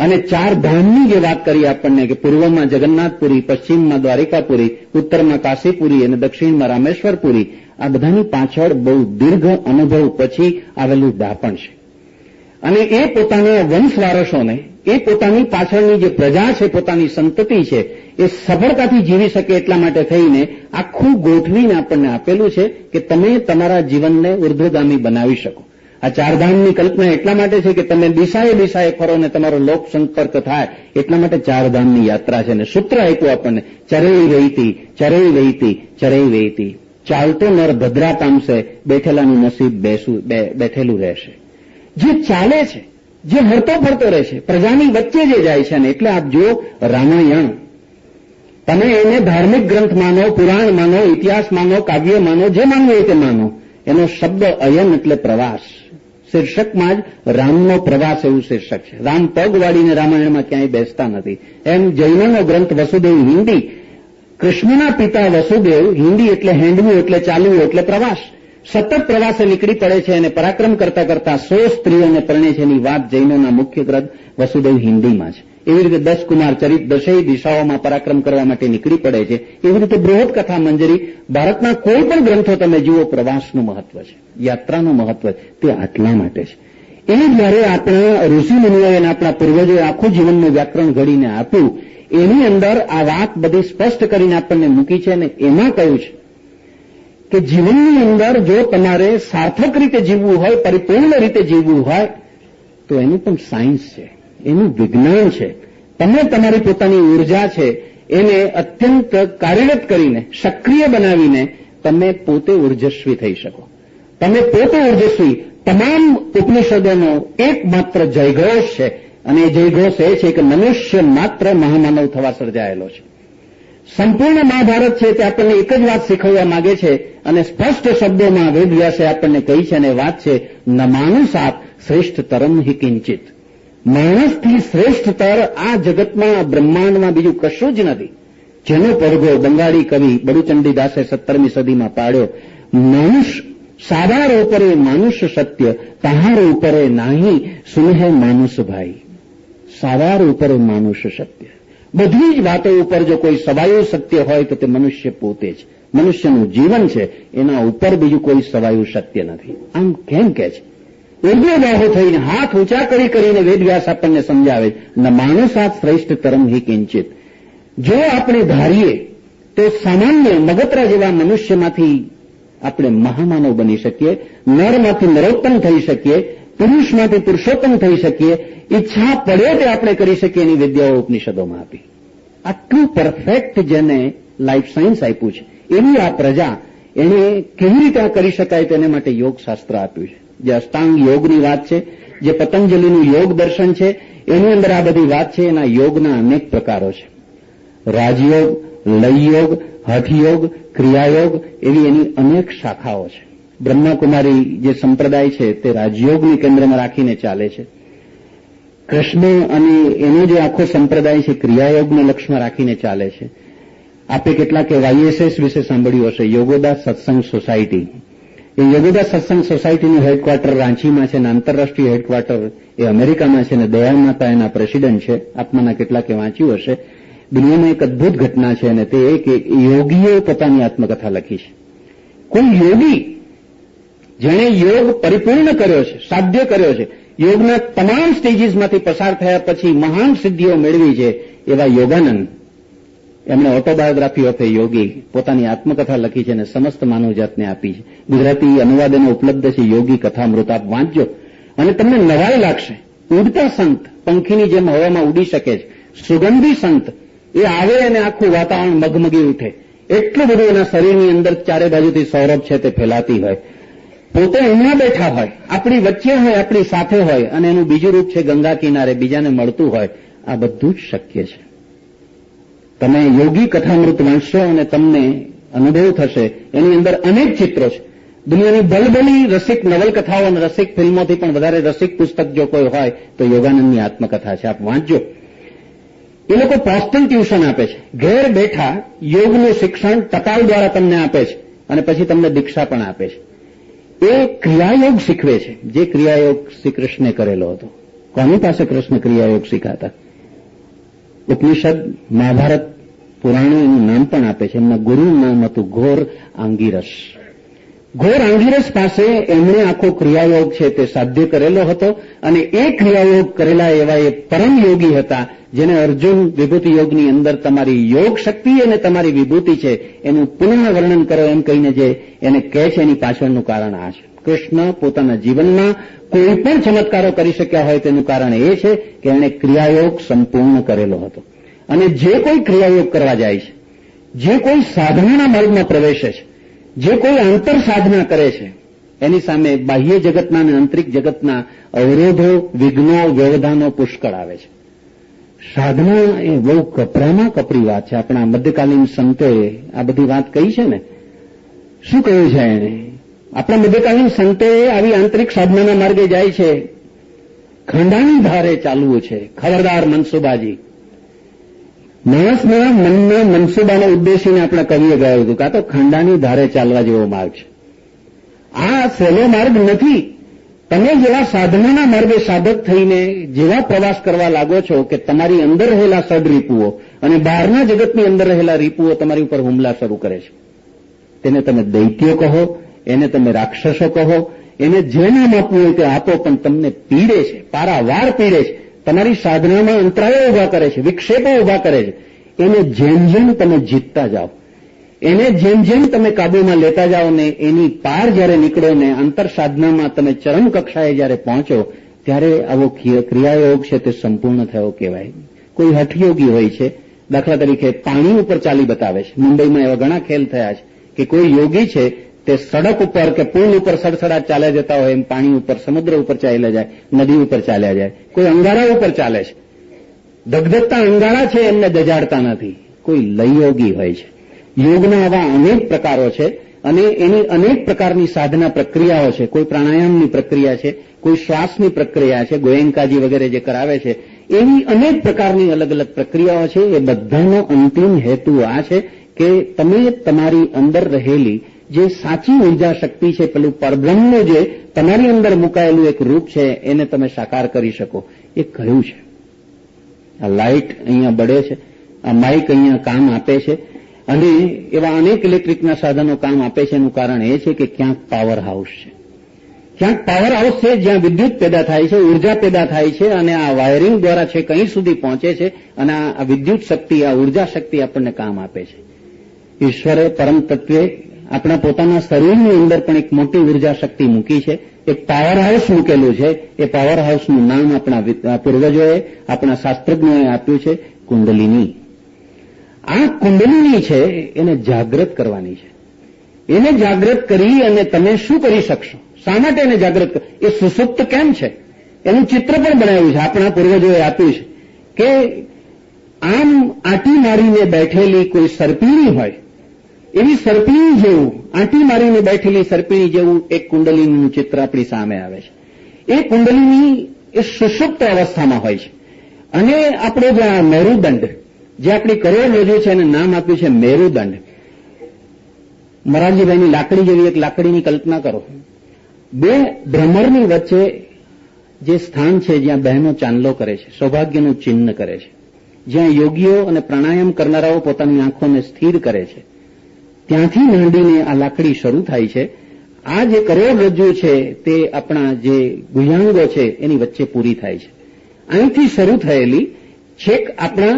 અને 4 ધામની જે વાત કરી આપણને કે પૂર્વમાં જગન્નાથપુરી, પશ્ચિમમાં દ્વારિકાપુરી, ઉત્તરમાં કાશીપુરી અને દક્ષિણમાં રામેશ્વરપુરી. આ બધાની પાછળ બહુ દીર્ઘ અનુભવ પછી આવેલું દાપણ છે. અને એ પોતાના વંશવારસોને, એ પોતાની પાછળની જે પ્રજા છે, પોતાની સંતતિ છે, એ સફળતાથી જીવી શકે એટલા માટે થઈને આખું ગોઠવીને આપણને આપેલું છે કે તમે તમારા જીવનને ઉર્ધ્વગામી બનાવી શકો. આ ચારધામની કલ્પના એટલા માટે છે કે તમે દિશાએ દિશાએ ફરો ને તમારો લોક સંપર્ક થાય, એટલા માટે ચારધામની યાત્રા છે. અને સૂત્ર આપ્યું આપણને, ચરેય વહીતી, ચરેય વહીતી, ચરેય વહીતી. ચાલતો નર ભદ્રા પામશે, બેઠેલાનું નસીબ બેઠેલું રહેશે. જે ચાલે છે, જે હરતો ફરતો રહેશે, પ્રજાની વચ્ચે જે જાય છે. ને એટલે આપ જુઓ, રામાયણ તમે એને ધાર્મિક ગ્રંથ માનો, પુરાણ માનો, ઇતિહાસ માનો, કાવ્ય માનો, જે માનવું હોય તે માનો, એનો શબ્દ અયન એટલે પ્રવાસ. શીર્ષકમાં જ રામનો પ્રવાસ એવું શીર્ષક છે. રામ પગ વાળીને રામાયણમાં ક્યાંય બેસતા નથી. એમ જૈનોનો ગ્રંથ વસુદેવ હિન્દી, કૃષ્ણના પિતા વસુદેવ હિન્દી એટલે હેંડવું, એટલે ચાલવું, એટલે પ્રવાસ. સતત પ્રવાસે નીકળી પડે છે અને પરાક્રમ કરતા કરતા 100 સ્ત્રીઓને પરણે છે. એની વાત જૈનોના મુખ્ય ગ્રંથ વસુદેવ હિન્દીમાં છે. એવી રીતે 10 કુમાર ચરિત 10 દિશાઓમાં પરાક્રમ કરવા માટે નીકળી પડે છે. એવી રીતે બૃહદ કથા મંજરી, ભારતના કોઈ પણ ગ્રંથો તમે જુઓ, પ્રવાસનું મહત્વ છે, યાત્રાનું મહત્વ તે આટલા માટે છે. એ જ્યારે આપણા ઋષિમુનિઓએ અને આપણા પૂર્વજોએ આખું જીવનનું વ્યાકરણ ઘડીને આપ્યું, એની અંદર આ વાત બધી સ્પષ્ટ કરીને આપણને મૂકી છે. અને એમાં કહ્યું છે કે જીવનની અંદર જો તમારે સાર્થક રીતે જીવવું હોય, પરિપૂર્ણ રીતે જીવવું હોય, તો એનું પણ સાયન્સ છે, એનું વિજ્ઞાન છે. તમે તમારી પોતાની ઉર્જા છે એને અત્યંત કાર્યરત કરીને, સક્રિય બનાવીને તમે પોતે ઉર્જસ્વી થઈ શકો. તમે પોતે ઉર્જસ્વી. તમામ ઉપનિષદોનો એકમાત્ર જયઘોષ છે, અને એ જયઘોષ એ છે કે મનુષ્ય માત્ર મહામાનવ થવા સર્જાયેલો છે. સંપૂર્ણ મહાભારત છે તે આપણને એક જ વાત શીખવવા માંગે છે, અને સ્પષ્ટ શબ્દોમાં વેદવ્યાસે આપણને કહી છે. અને વાત છે, ન માનુષાત શ્રેષ્ઠતરમ હિ કિંચિત. માણસથી શ્રેષ્ઠતર આ જગતમાં, બ્રહ્માંડમાં બીજું કશું જ નથી. જેનો પડઘો બંગાળી કવિ બડુચંડી દાસે 17મી સદીમાં પાડ્યો, માનુષ સાધાર ઉપરે માનુષ સત્ય, તાહાર ઉપરે નાહી સુનહે માનુષ ભાઈ. સાધાર ઉપરે માનુષ સત્ય. બધી જ વાતો ઉપર જો કોઈ સવાયું સત્ય હોય તો તે મનુષ્ય પોતે જ. મનુષ્યનું જીવન છે, એના ઉપર બીજું કોઈ સવાયું સત્ય નથી. આમ કેમ કે છે? ઉર્ધ્વબાહુ થઈને હાથ ઊંચા કરીને વેદવ્યાસ આપણને સમજાવે, ન માણસાત શ્રેષ્ઠતરમ હિ કિંચિત. જો આપણે ધારીએ તો સામાન્ય મગતરા જેવા મનુષ્યમાંથી આપણે મહામાનવ બની શકીએ, નરમાંથી નરોત્તમ થઈ શકીએ, પુરુષમાંથી પુરુષોત્તમ થઈ શકીએ. ઈચ્છા પડે તે આપણે કરી શકીએ. એની વિદ્યાઓ ઉપનિષદોમાં આપી. આટલું પરફેક્ટ જેને લાઈફ સાયન્સ આપ્યું છે, એવી આ પ્રજા, એને કેવી રીતે આ કરી શકાય તેને માટે યોગ શાસ્ત્ર આપ્યું છે. જે અષ્ટાંગ યોગની વાત છે, જે પતંજલિનું યોગ દર્શન છે, એની અંદર આ બધી વાત છે. એના યોગના અનેક પ્રકારો છે. રાજયોગ, લયયોગ, હઠયોગ, ક્રિયાયોગ, એવી એની અનેક શાખાઓ છે. બ્રહ્માકુમારી જે સંપ્રદાય છે તે રાજયોગને કેન્દ્રમાં રાખીને ચાલે છે. કૃષ્ણ અને એનો જે આખો સંપ્રદાય છે ક્રિયાયોગને લક્ષ્યમાં રાખીને ચાલે છે. આપે કેટલાકે YSS વિશે સાંભળ્યું હશે, યોગોદાસ સત્સંગ સોસાયટી. એ યોગોદાસ સત્સંગ સોસાયટીનું હેડક્વાર્ટર રાંચીમાં છે અને આંતરરાષ્ટ્રીય હેડક્વાર્ટર એ અમેરિકામાં છે. અને દયાળ માતા એના પ્રેસિડેન્ટ છે. આપમાંના કેટલાકે વાંચ્યું હશે. દુનિયામાં એક અદભુત ઘટના છે, અને તે એ કે યોગીએ પોતાની આત્મકથા લખી છે. કોઈ યોગી જેણે યોગ પરિપૂર્ણ કર્યો છે, સાધ્ય કર્યો છે, યોગના તમામ સ્ટેજીસમાંથી પસાર થયા પછી મહાન સિદ્ધિઓ મેળવી છે, એવા યોગાનંદ, એમણે ઓટોબાયોગ્રાફી ઓફ એ યોગી પોતાની આત્મકથા લખી છે અને સમસ્ત માનવજાતને આપી છે. ગુજરાતી અનુવાદ એનો ઉપલબ્ધ છે, યોગી કથામૃત. આપ વાંચજો અને તમને નવાઈ લાગશે. ઉડતા સંત, પંખીની જેમ હવામાં ઉડી શકે છે. સુગંધી સંત, એ આવે અને આખું વાતાવરણ મગમગી ઉઠે. એટલું બધું એના શરીરની અંદર ચારે બાજુથી સૌરભ છે તે ફેલાતી હોય. પોતે અહીંયા બેઠા હોય, આપણી વચ્ચે હોય, આપણી સાથે હોય, અને એનું બીજું રૂપ છે ગંગા કિનારે, બીજાને મળતું હોય. આ બધું જ શક્ય છે. તમે યોગી કથામૃત વાંચશો અને તમને અનુભવ થશે. એની અંદર અનેક ચિત્રો છે. દુનિયાની ભલભલી રસિક નવલકથાઓ અને રસિક ફિલ્મોથી પણ વધારે રસિક પુસ્તક જો કોઈ હોય તો યોગાનંદની આત્મકથા છે. આપ વાંચજો. એ લોકો પર્સનલ ટ્યુશન આપે છે. ઘેર બેઠા યોગનું શિક્ષણ ટપાલ દ્વારા તમને આપે છે અને પછી તમને દીક્ષા પણ આપે છે. એ ક્રિયાયોગ શીખવે છે, જે ક્રિયાયોગ શ્રી કૃષ્ણે કરેલો હતો. કોની પાસે કૃષ્ણ ક્રિયાયોગ શીખાતા? ઉપનિષદ, મહાભારત, પુરાણો એનું નામ પણ આપે છે. એમના ગુરુનું નામ હતું ઘોર આંગીરસ. ઘોર આંગીરસ પાસે એમણે આખો ક્રિયાયોગ છે તે સાધ્ય કરેલો હતો. અને એ ક્રિયાયોગ કરેલા એવા એ પરમ યોગી હતા, જેને અર્જુન વિભૂતિ યોગની અંદર તમારી યોગ શક્તિ અને તમારી વિભૂતિ છે એનું પુનઃ વર્ણન કરો એમ કહીને જે એને કહે છે, એની પાછળનું કારણ આ છે. કૃષ્ણ પોતાના જીવનમાં કોઈ પણ ચમત્કારો કરી શક્યા હોય તેનું કારણ એ છે કે એણે ક્રિયાયોગ સંપૂર્ણ કરેલો હતો. અને જે કોઈ ક્રિયાયોગ કરવા જાય છે, જે કોઈ સાધનાના માર્ગમાં પ્રવેશે છે, જે કોઈ આંતર સાધના કરે છે, એની સામે બાહ્ય જગતના અને આંતરિક જગતના અવરોધો, વિઘ્નો, વ્યવધાનો પુષ્કળ આવે છે. સાધના એ બહુ કપરામાં કપરી વાત છે. આપણા મધ્યકાલીન સંતોએ આ બધી વાત કહી છે ને. શું કહ્યું છે એને? આપણા મધ્યકાલીન સંતોએ આવી આંતરિક સાધનાના માર્ગે જાય છે. ખંડાની ધારે ચાલવું છે. ખબરદાર મનસુબાજી. માણસના મનના મનસુબાને ઉદ્દેશીને આપણા કવિએ ગાયું હતું કે આ તો ખંડાની ધારે ચાલવા જેવો માર્ગ છે. આ સહેલો માર્ગ નથી. તમે જેવા સાધનાના માર્ગે સાધક થઈને જેવા પ્રવાસ કરવા લાગો છો કે તમારી અંદર રહેલા સડ રીપુઓ અને બહારના જગતની અંદર રહેલા રીપુઓ તમારી ઉપર હુમલા શરૂ કરે છે. તેને તમે દૈત્યો કહો, એને તમે રાક્ષસો કહો, એને જે નામ આપવું હોય તે આપો, પણ તમને પીડે છે, પારાવાર પીડે છે. તમારી સાધનામાં અંતરાયો ઉભા કરે છે, વિક્ષેપો ઉભા કરે છે. એને જેમ જેમ તમે જીતતા જાઓ, એને જેમ જેમ તમે કાબૂમાં લેતા જાઓ ને એની પાર જ્યારે નીકળો ને અંતર સાધનામાં તમે ચરમ કક્ષાએ જ્યારે પહોંચો ત્યારે આવો ક્રિયાયોગ છે તે સંપૂર્ણ થયો કહેવાય. કોઈ હઠયોગી હોય છે, દાખલા તરીકે પાણી ઉપર ચાલી બતાવે છે. મુંબઈમાં એવા ઘણા ખેલ થયા છે કે કોઈ યોગી છે તે સડક ઉપર કે પુલ ઉપર સડસડાટ ચાલ્યા જતા હોય એમ પાણી ઉપર, સમુદ્ર ઉપર ચાલ્યા જાય, નદી ઉપર ચાલ્યા જાય. કોઈ અંગારા ઉપર ચાલે છે, ધગધગતા અંગારા છે એમને દજાડતા નથી. કોઈ લયયોગી હોય છે. યોગના આવા અનેક પ્રકારો છે અને એની અનેક પ્રકારની સાધના પ્રક્રિયાઓ છે. કોઈ પ્રાણાયામની પ્રક્રિયા છે, કોઈ શ્વાસની પ્રક્રિયા છે, ગોયંકાજી વગેરે જે કરાવે છે, એવી અનેક પ્રકારની અલગ અલગ પ્રક્રિયાઓ છે. એ બધાનો અંતિમ હેતુ આ છે કે તમે તમારી અંદર રહેલી જે સાચી ઉર્જા શક્તિ છે, પેલું પરબ્રહ્મનું જે તમારી અંદર મુકાયેલું એક રૂપ છે, એને તમે સાકાર કરી શકો. એ કયું છે? આ લાઇટ અહીંયા બળે છે, આ માઇક અહીંયા કામ આપે છે અને એવા અનેક ઇલેક્ટ્રિકના સાધનો કામ આપે છે. એનું કારણ એ છે કે ક્યાંક પાવર હાઉસ છે, ક્યાંક પાવર હાઉસ છે જ્યાં વિદ્યુત પેદા થાય છે, ઉર્જા પેદા થાય છે અને આ વાયરિંગ દ્વારા છે કંઈ સુધી પહોંચે છે અને આ વિદ્યુત શક્તિ, આ ઉર્જા શક્તિ આપણને કામ આપે છે. ઈશ્વરે પરમ તત્વે આપણા પોતાના શરીરની અંદર પણ એક મોટી ઉર્જા શક્તિ મૂકી છે, એક પાવર હાઉસ મૂકેલું છે. એ પાવર હાઉસનું નામ આપણા પૂર્વજોએ, આપણા શાસ્ત્રજ્ઞોએ આપ્યું છે કુંડલિની. આ કુંડલિની છે એને જાગૃત કરવાની છે. એને જાગૃત કરી અને તમે શું કરી શકશો? શા માટે એને જાગૃત એ સુસુપ્ત કેમ છે એનું ચિત્ર પણ બનાવ્યું છે, આપણા પૂર્વજોએ આપ્યું છે કે આમ આંટી મારીને બેઠેલી કોઈ સર્પિણી હોય એવી સર્પિણી જેવું, આંટી મારીને બેઠેલી સર્પિણી જેવું એક કુંડલિનીનું ચિત્ર આપણી સામે આવે છે. એ કુંડલિની એ સુષુપ્ત અવસ્થામાં હોય છે અને આપણો જે આ મેરુદંડ, જે આપણી કરોડરજ્જુ છે એને નામ આપ્યું છે મેરુદંડ. મોરારજીભાઈની લાકડી જેવી એક લાકડીની કલ્પના કરો. બે ભ્રમરની વચ્ચે જે સ્થાન છે જ્યાં બહેનો ચાંદલો કરે છે, સૌભાગ્યનું ચિહ્ન કરે છે, જ્યાં યોગીઓ અને પ્રાણાયામ કરનારાઓ પોતાની આંખોને સ્થિર કરે છે, ત્યાંથી માંડીને આ લાકડી શરૂ થાય છે. આ જે કરોડરજ્જુ છે તે આપણા જે ગુહ્યાંગો છે એની વચ્ચે પૂરી થાય છે. અહીંથી શરૂ થયેલી છેક આપણા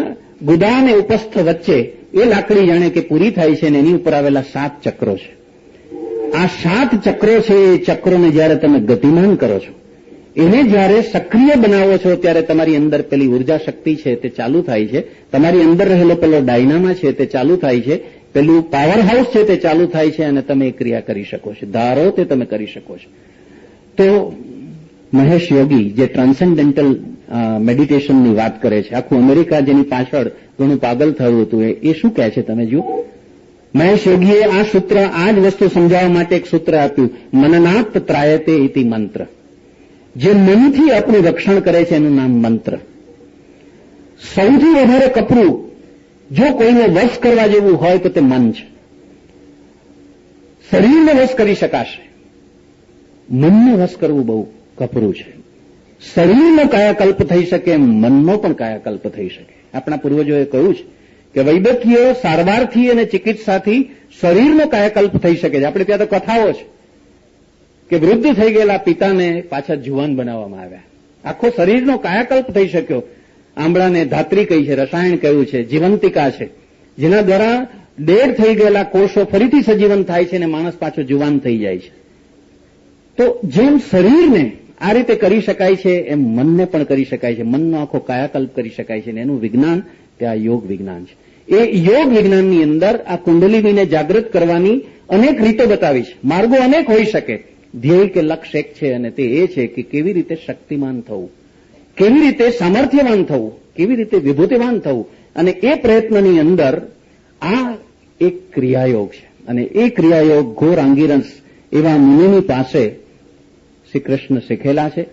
ગુદા અને ઉપસ્થ વચ્ચે એ લાકડી જાણે કે પૂરી થાય છે અને એની ઉપર આવેલા 7 ચક્રો છે. આ 7 ચક્રો છે એ ચક્રોને જ્યારે તમે ગતિમાન કરો છો, એને જ્યારે સક્રિય બનાવો છો ત્યારે તમારી અંદર પેલી ઉર્જા શક્તિ છે તે ચાલુ થાય છે, તમારી અંદર રહેલો પેલો ડાયનામા છે તે ચાલુ થાય છે, પેલું પાવર હાઉસ છે તે ચાલુ થાય છે અને તમે એ ક્રિયા કરી શકો છો, ધારો તે તમે કરી શકો છો. તો મહેશ યોગી જે ટ્રાન્સેન્ડેન્ટલ મેડિટેશનની વાત કરે છે, આખું અમેરિકા જેની પાછળ ઘણું પાગલ થયું હતું, એ શું કહે છે તમે જુઓ. મહેશ યોગીએ આ સૂત્ર, આ જ વસ્તુ સમજાવવા માટે એક સૂત્ર આપ્યું, મનનાત ત્રાયતે ઇતિ મંત્ર. જે મનથી આપણું રક્ષણ કરે છે એનું નામ મંત્ર. સૌથી વધારે કપરું જો કોઈને વશ કરવા જેવું હોય તો તે મન છે. શરીરને વશ કરી શકાશે, મનને વશ કરવું બહુ કપરું છે. શરીરનો કાયાકલ્પ થઈ શકે એમ મનનો પણ કાયાકલ્પ થઈ શકે. આપણા પૂર્વજોએ કહ્યું છે કે વૈદકીય સારવારથી અને ચિકિત્સાથી શરીરનો કાયાકલ્પ થઈ શકે છે. આપણે ત્યાં તો કથાઓ છે કે વૃદ્ધ થઈ ગયેલા પિતાને પાછા જુવાન બનાવવામાં આવ્યા. આખો શરીરનો કાયાકલ્પ થઈ શક્યો. આંબળાને ધાત્રી કહી છે, રસાયણ કહ્યું છે, જીવંતિકા છે, જેના દ્વારા ડેડ થઈ ગયેલા કોષો ફરીથી સજીવન થાય છે અને માણસ પાછો જુવાન થઈ જાય છે. તો જેમ શરીરને આ રીતે કરી શકાય છે એમ મનને પણ કરી શકાય છે. મનનો આખો કાયાકલ્પ કરી શકાય છે, અને એનું વિજ્ઞાન તે આ યોગ વિજ્ઞાન છે. એ યોગ વિજ્ઞાનની અંદર આ કુંડલિનીને જાગૃત કરવાની અનેક રીતો બતાવી છે. માર્ગો અનેક હોઈ શકે. ધ્યેય કે લક્ષ્ય એક છે, અને તે એ છે કે કેવી રીતે શક્તિમાન થવું, કેવી રીતે સામર્થ્યવાન થવું, કેવી રીતે વિભૂતિવાન થવું. અને એ પ્રયત્નની અંદર આ એક ક્રિયાયોગ છે, અને એ ક્રિયાયોગ ઘોર આંગીરસ એવા મુનિની પાસે શ્રી કૃષ્ણ શીખેલા છે.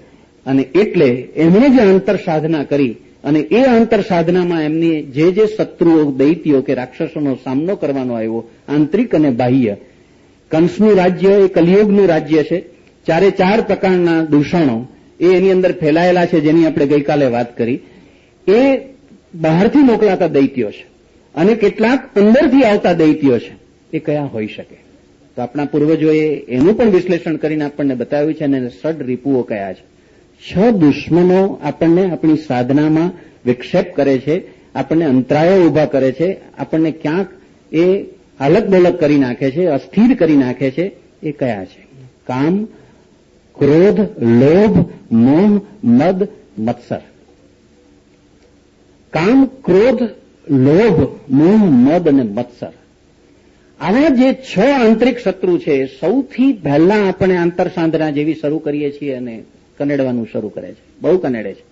અને એટલે એમણે જે આંતર સાધના કરી, અને એ આંતર સાધનામાં એમની જે શત્રુઓ, દૈત્યો કે રાક્ષસોનો સામનો કરવાનો આવ્યો, આંતરિક અને બાહ્ય. કંસનું રાજ્ય એ કલિયુગનું રાજ્ય છે. 4 પ્રકારના દૂષણો એ એની અંદર ફેલાયેલા છે, જેની આપણે ગઈકાલે વાત કરી. એ બહારથી મોકલાતા દૈત્યો છે, અને કેટલાક અંદરથી આવતા દૈત્યો છે. એ કયા હોઈ શકે? તો આપણા પૂર્વજોએ એનું પણ વિશ્લેષણ કરીને આપણને બતાવ્યું છે, અને ષડ રિપુઓ કયા છે. 6 દુશ્મનો આપણને આપણી સાધનામાં વિક્ષેપ કરે છે, આપણને અંતરાયો ઉભા કરે છે, આપણને ક્યાંક એ અલગ બોલક કરી નાખે છે, અસ્થિર કરી નાખે છે. એ કયા છે? કામ, ક્રોધ, લોભ, મોહ, મદ, મત્સર. કામ, ક્રોધ, લોભ, મોહ, મદ અને મત્સર. આવા જે 6 આંતરિક શત્રુ છે, સૌથી પહેલા આપણે આંતર સાધના જેવી શરૂ કરીએ છીએ અને કનેડવાનું શરૂ કરે છે. બહુ કનેડે છે.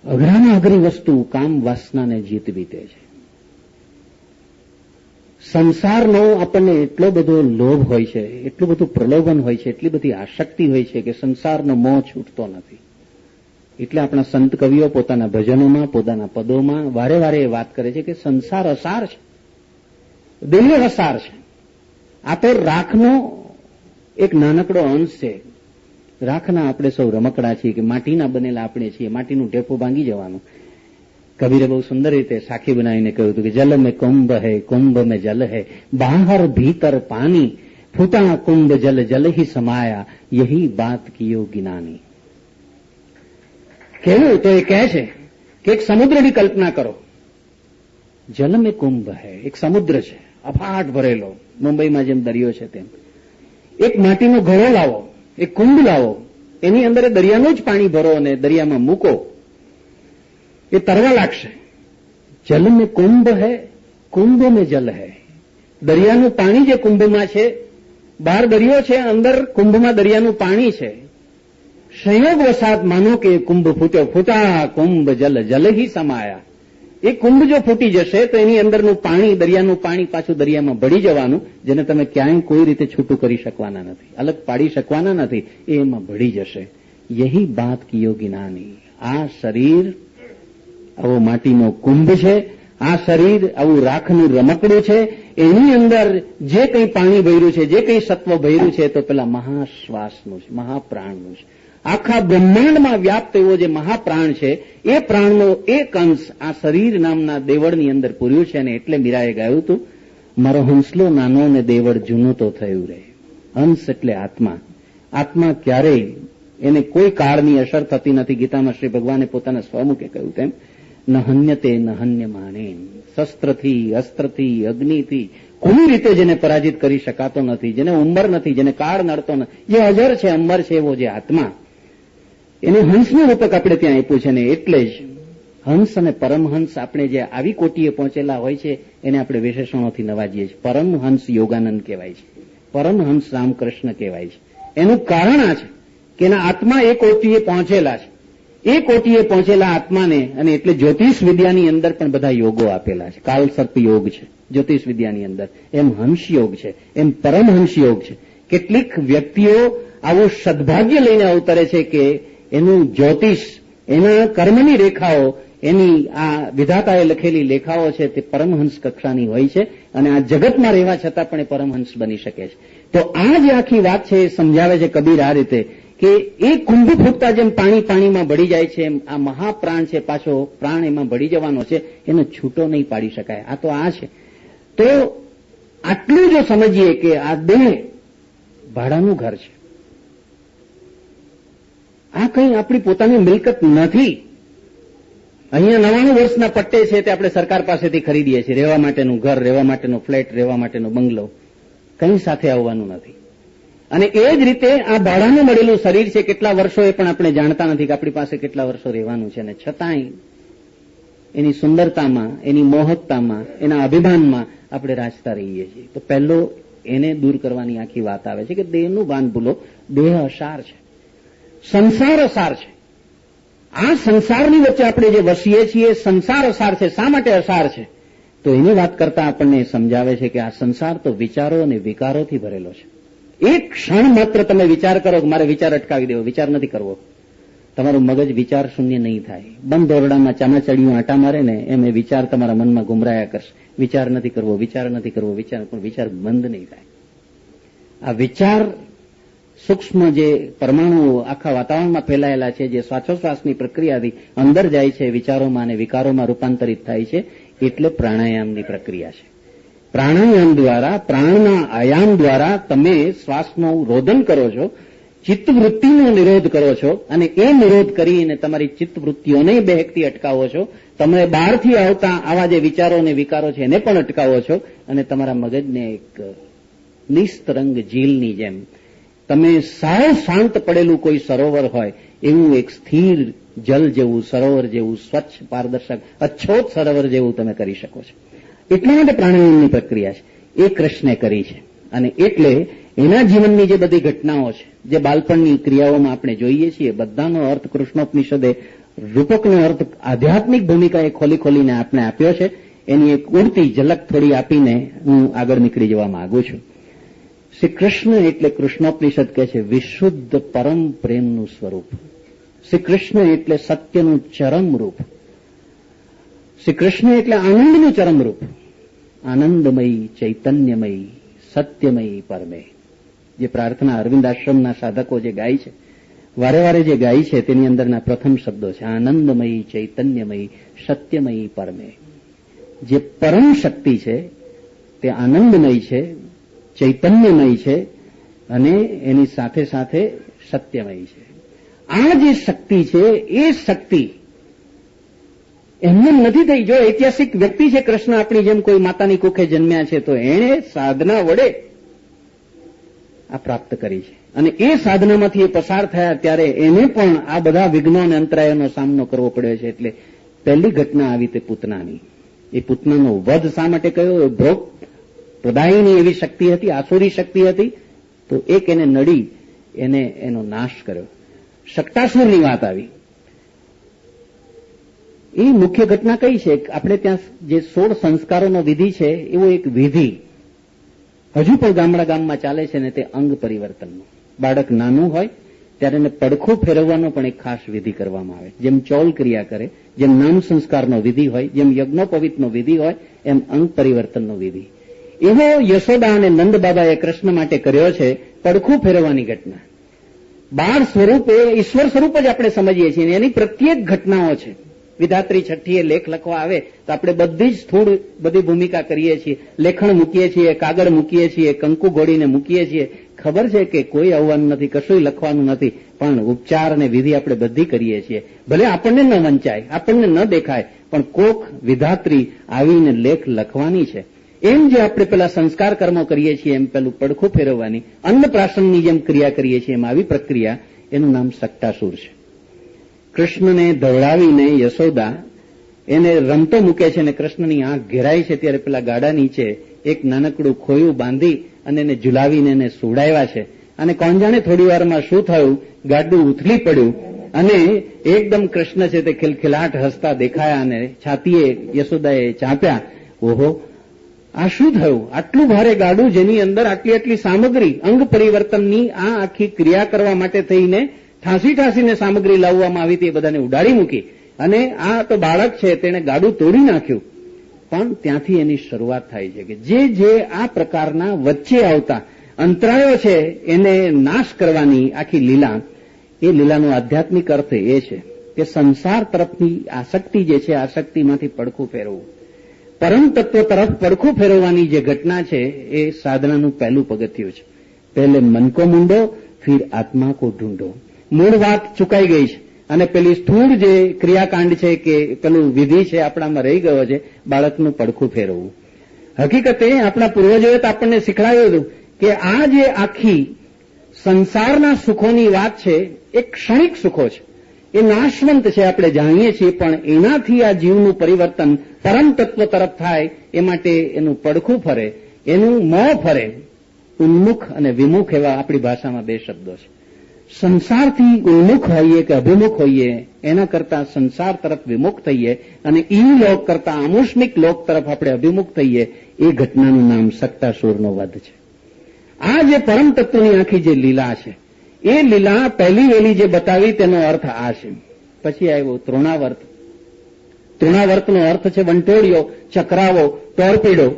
અઘરામાં અઘરી વસ્તુ કામ વાસનાને જીતવી તે છે. સંસારનો આપણને એટલો બધો લોભ હોય છે, એટલું બધું પ્રલોભન હોય છે, એટલી બધી આસક્તિ હોય છે કે સંસારનો મોહ છૂટતો નથી. એટલે આપણા સંત કવિઓ પોતાના ભજનોમાં, પોતાના પદોમાં વારે વારે એ વાત કરે છે કે સંસાર અસાર છે, દિલ્હી વસાર છે. આ તો રાખનો એક નાનકડો અંશ છે. રાખના આપણે સૌ રમકડા છીએ, કે માટીના બનેલા આપણે છીએ. માટીનું ટેપું ભાંગી જવાનું. કબીરે બહુ સુંદર રીતે સાખી બનાવીને કહ્યું હતું કે જલ મેં કુંભ હૈ, કુંભ મેં જલ હૈ, બહાર ભીતર પાણી, ફૂટા કુંભ જલ જલ હી સમાયા, યહી બાત કિયો જ્ઞાની. કેવું? તો એ કહે છે કે એક સમુદ્રની કલ્પના કરો. જલ મેં કુંભ હૈ, એક સમુદ્ર છે, અફાટ ભરેલો, મુંબઈમાં જેમ દરિયો છે તેમ. એક માટીનો ઘડો લાવો, એક કુંભ લાવો, એની અંદર દરિયાનું જ પાણી ભરો અને દરિયામાં મૂકો, એ તરવા લાગશે. જલ મેં કુંભ હૈ, કુંભ મેં જલ હૈ. દરિયાનું પાણી જે કુંભમાં છે, બહાર દરિયો છે, અંદર કુંભમાં દરિયાનું પાણી છે. સંયોગ વસાત માનો કે કુંભ ફૂટ્યો, ફૂટા કુંભ જલ જલ હી સમાયા. એ કુંભ જો ફૂટી જશે તો એની અંદરનું પાણી, દરિયાનું પાણી પાછું દરિયામાં ભળી જવાનું, જેને તમે ક્યાંય કોઈ રીતે છૂટું કરી શકવાના નથી, અલગ પાડી શકવાના નથી. એ એમાં ભળી જશે. યહી બાત કિયો જ્ઞાની. આ શરીર આવો માટીનો કુંભ છે, આ શરીર આવું રાખનું રમકડું છે. એની અંદર જે કંઈ પાણી ભર્યું છે, જે કંઈ સત્વ ભર્યું છે, તો પેલા મહાશ્વાસનું છે, મહાપ્રાણનું છે. આખા બ્રહ્માંડમાં વ્યાપ્ત એવો જે મહાપ્રાણ છે, એ પ્રાણનો એક અંશ આ શરીર નામના દેવળની અંદર પૂર્યું છે. અને એટલે મીરાએ ગાયું હતું, મારો હંસલો નાનો ને દેવળ જૂનું તો થયું રે. હંસ એટલે આત્મા. આત્મા ક્યારેય એને કોઈ કાળની અસર થતી નથી. ગીતામાં શ્રી ભગવાને પોતાના સ્વમુખે કહ્યું તેમ, ન હન્યતે ન હન્ય માને. શસ્ત્રથી, અસ્ત્રથી, અગ્નિથી કોઈ રીતે જેને પરાજિત કરી શકાતો નથી, જેને ઉંમર નથી, જેને કાળ નડતો નથી, જે અજર છે, અંબર છે, એવો જે આત્મા, એનું હંસનું રૂપક આપણે ત્યાં આપ્યું છે. ને એટલે જ હંસ અને પરમહંસ આપણે જે આવી કોટીએ પહોંચેલા હોય છે, એને આપણે વિશેષણોથી નવાજીએ છીએ. પરમહંસ યોગાનંદ કહેવાય છે, પરમહંસ રામકૃષ્ણ કહેવાય છે. એનું કારણ આ છે કે એના આત્મા એ કોટીએ પહોંચેલા છે. એ કોટીએ પહોંચેલા આત્માને, અને એટલે જ્યોતિષ વિદ્યાની અંદર પણ બધા યોગો આપેલા છે. કાલસર્પ યોગ છે જ્યોતિષ વિદ્યાની અંદર, એમ હંસ યોગ છે, એમ પરમહંસ યોગ છે. કેટલીક વ્યક્તિઓ આવું સદભાગ્ય લઈને અવતરે છે કે એનું જ્યોતિષ, એના કર્મની રેખાઓ, એની આ વિધાતાએ લખેલી લેખાઓ છે તે પરમહંસ કક્ષાની હોય છે, અને આ જગતમાં રહેવા છતાં પણ એ પરમહંસ બની શકે છે. તો આ જે આખી વાત છે એ સમજાવે છે કબીર આ રીતે કે એ કુંભ ફૂટતા જેમ પાણી પાણીમાં ભળી જાય છે, એમ આ મહાપ્રાણ છે, પાછો પ્રાણ એમાં ભળી જવાનો છે, એને છૂટો નહીં પાડી શકાય. આ તો આ છે. તો આટલું જો સમજીએ કે આ દેહ ભાડાનું ઘર છે, આ કંઈ આપણી પોતાની મિલકત નથી. અહીંયા 99 વર્ષના પટ્ટે છે તે આપણે સરકાર પાસેથી ખરીદીએ છીએ. રહેવા માટેનું ઘર, રહેવા માટેનો ફ્લેટ, રહેવા માટેનો બંગલો, કંઈ સાથે આવવાનું નથી. અને એ જ રીતે આ ભાડાનું મળેલું શરીર છે, કેટલા વર્ષો એ પણ આપણે જાણતા નથી કે આપણી પાસે કેટલા વર્ષો રહેવાનું છે, અને છતાંય એની સુંદરતામાં, એની મોહકતામાં, એના અભિમાનમાં આપણે રાચતા રહીએ છીએ. તો પહેલો એને દૂર કરવાની આખી વાત આવે છે કે દેહનું ભાન ભૂલો. દેહ અસાર છે, સંસાર અસાર છે. આ સંસારની વચ્ચે આપણે જે વસીએ છીએ, સંસાર અસાર છે. શા માટે અસાર છે? તો એની વાત કરતા આપણને સમજાવે છે કે આ સંસાર તો વિચારો અને વિકારોથી ભરેલો છે. એક ક્ષણ માત્ર તમે વિચાર કરો કે મારે વિચાર અટકાવી દેવો, વિચાર નથી કરવો, તમારું મગજ વિચાર શૂન્ય નહીં થાય. બંધ દોરડામાં ચામાચડીયું આંટા મારે ને એમ એ વિચાર તમારા મનમાં ગુમરાયા કરશે. વિચાર નથી કરવો, વિચાર નથી કરવો, પણ વિચાર બંધ નહીં થાય. આ વિચાર સૂક્ષ્મ જે પરમાણુઓ આખા વાતાવરણમાં ફેલાયેલા છે, જે શ્વાસોશ્વાસની પ્રક્રિયાથી અંદર જાય છે, વિચારોમાં અને વિકારોમાં રૂપાંતરિત થાય છે, એટલે પ્રાણાયામની પ્રક્રિયા છે. પ્રાણાયામ દ્વારા, પ્રાણના આયામ દ્વારા તમે શ્વાસનું રોદન કરો છો, ચિત્તવૃત્તિનો નિરોધ કરો છો, અને એ નિરોધ કરીને તમારી ચિત્તવૃત્તિઓને બહેકતી અટકાવો છો. તમે બહારથી આવતા આવા જે વિચારો અને વિકારો છે એને પણ અટકાવો છો, અને તમારા મગજને એક નિસ્તરંગ ઝીલની જેમ, તમે સાવ શાંત પડેલું કોઈ સરોવર હોય એવું એક સ્થિર જલ જેવું, સરોવર જેવું, સ્વચ્છ, પારદર્શક, અછોત સરોવર જેવું તમે કરી શકો છો. એટલા માટે પ્રાણાયામની પ્રક્રિયા છે. એ કૃષ્ણે કરી છે. અને એટલે એના જીવનની જે બધી ઘટનાઓ છે, જે બાળપણની ક્રિયાઓમાં આપણે જોઈએ છીએ, બધાનો અર્થ કૃષ્ણોપનિષદે, રૂપકનો અર્થ આધ્યાત્મિક ભૂમિકાએ ખોલી ખોલીને આપણે આપ્યો છે. એની એક ઉડતી ઝલક થોડી આપીને હું આગળ નીકળી જવા માંગુ છું. શ્રી કૃષ્ણ એટલે કૃષ્ણોપનિષદ કહે છે વિશુદ્ધ પરમ પ્રેમનું સ્વરૂપ. શ્રી કૃષ્ણ એટલે સત્યનું ચરમ રૂપ. શ્રી કૃષ્ણ એટલે આનંદનું ચરમ રૂપ. આનંદમય, ચૈતન્યમય, સત્યમય પરમે. જે પ્રાર્થના અરવિંદ આશ્રમના સાધકો જે ગાય છે, વારે વારે જે ગાય છે, તેની અંદરના પ્રથમ શબ્દો છે આનંદમય, ચૈતન્યમય, સત્યમય પરમે. જે પરમ શક્તિ છે તે આનંદમય છે, ચૈતન્યમય છે, અને એની સાથે સાથે સત્યમય છે. આ જે શક્તિ છે એ શક્તિ એમને નથી થઈ. જો ઐતિહાસિક વ્યક્તિ છે કૃષ્ણ, આપણી જેમ કોઈ માતાની કુખે જન્મ્યા છે, તો એણે સાધના વડે આ પ્રાપ્ત કરી છે. અને એ સાધનામાંથી એ પસાર થયા ત્યારે એને પણ આ બધા વિઘ્નો અને અંતરાયોનો સામનો કરવો પડ્યો છે. એટલે પહેલી ઘટના આવી તે પૂતનાની. એ પૂતનાનો વધ શા માટે કર્યો? ભોગ પ્રદાયની એવી શક્તિ હતી, આસુરી શક્તિ હતી, તો એક એને નડી, એને એનો નાશ કર્યો. શક્તાસુરની વાત આવી. એ મુખ્ય ઘટના કઈ છે? આપણે ત્યાં જે 16 સંસ્કારોનો વિધિ છે, એવો એક વિધિ હજુ પણ ગામમાં ચાલે છે, ને તે અંગ પરિવર્તનનો. બાળક નાનું હોય ત્યારે એને પડખું ફેરવવાનો પણ એક ખાસ વિધિ કરવામાં આવે. જેમ ચોલ ક્રિયા કરે, જેમ નામ સંસ્કારનો વિધિ હોય, જેમ યજ્ઞોપવિતનો વિધિ હોય, એમ અંગ પરિવર્તનનો વિધિ. એવો યશોદા અને નંદ બાબાએ કૃષ્ણ માટે કર્યો છે, પડખું ફેરવવાની ઘટના. બાળ સ્વરૂપે ઈશ્વર સ્વરૂપ જ આપણે સમજીએ છીએ, એની પ્રત્યેક ઘટનાઓ છે. વિધાત્રી છઠ્ઠીએ લેખ લખવા આવે તો આપણે બધી જ સ્થૂળ બધી ભૂમિકા કરીએ છીએ. લેખણ મૂકીએ છીએ, કાગળ મૂકીએ છીએ, કંકુ ઘોડીને મૂકીએ છીએ. ખબર છે કે કોઈ આવવાનું નથી, કશું લખવાનું નથી, પણ ઉપચાર અને વિધિ આપણે બધી કરીએ છીએ. ભલે આપણને ન વંચાય, આપણને ન દેખાય, પણ કોક વિધાત્રી આવીને લેખ લખવાની છે. એમ જે આપણે પેલા સંસ્કાર કર્મો કરીએ છીએ, એમ પેલું પડખું ફેરવવાની, અન્નપ્રાશનની જેમ ક્રિયા કરીએ છીએ, એમ આવી પ્રક્રિયા, એનું નામ સક્તાસુર છે. કૃષ્ણને ધવડાવીને યશોદા એને રમતો મૂકે છે, અને કૃષ્ણની આંખ ઘેરાય છે ત્યારે પેલા ગાડા નીચે એક નાનકડું ખોયું બાંધી અને એને ઝુલાવીને એને સુવડાવ્યા છે. અને કોણ જાણે થોડી વારમાં શું થયું, ગાડું ઉથલી પડ્યું અને એકદમ કૃષ્ણ છે તે ખિલખિલાટ હસતા દેખાયા, અને છાતીએ યશોદાએ ચાંપ્યા. ઓહો, આ શું થયું? આટલું ભારે ગાડું, જેની અંદર આટલી સામગ્રી, અંગ પરિવર્તનની આ આખી ક્રિયા કરવા માટે થઈને ઠાંસીને સામગ્રી લાવવામાં આવી હતી, એ બધાને ઉડાડી મૂકી. અને આ તો બાળક છે, તેણે ગાડું તોડી નાખ્યું. પણ ત્યાંથી એની શરૂઆત થાય છે કે જે આ પ્રકારના વચ્ચે આવતા અંતરાયો છે, એને નાશ કરવાની આખી લીલા, એ લીલાનો આધ્યાત્મિક અર્થ એ છે કે સંસાર તરફની આસક્તિ જે છે, આસક્તિમાંથી પડખું ફેરવવું. પરમ તત્વ તરફ પડખું ફેરવવાની જે ઘટના છે, એ સાધનાનું પહેલું પગથિયું છે. પહેલે મન કો મૂંડો, ફિર આત્મા કો ઢૂંઢો. મૂળ વાત ચૂકાઈ ગઈ છે, અને પેલી સ્થૂળ જે ક્રિયાકાંડ છે કે પેલું વિધિ છે, આપણામાં રહી ગયો છે, બાળકનું પડખું ફેરવવું. હકીકતે આપણા પૂર્વજોએ તો આપણને શીખડાવ્યું હતું કે આ જે આખી સંસારના સુખોની વાત છે એ ક્ષણિક સુખો છે, એ નાશવંત છે, આપણે જાણીએ છીએ, પણ એનાથી આ જીવનું પરિવર્તન પરમ તત્વ તરફ થાય એ માટે એનું પડખું ફરે, એનું મોં ફરે. ઉન્મુખ અને વિમુખ એવા આપણી ભાષામાં બે શબ્દો છે. સંસારથી ઉન્મુખ હોઈએ કે અભિમુખ હોઈએ એના કરતા સંસાર તરફ વિમુખ થઈએ અને ઈ લોક કરતા આમુષ્મિક લોક તરફ આપણે અભિમુખ થઈએ, એ ઘટનાનું નામ સક્તાસુરનો વધ છે. આ જે પરમ તત્વની આખી જે લીલા છે, એ લીલા પહેલી વેલી જે બતાવી તેનો અર્થ આ છે. પછી આવ્યો તૃણાવર્ત. તૃણાવર્તનો અર્થ છે વંટોળિયો, ચક્રાવો, ટોર્પીડો.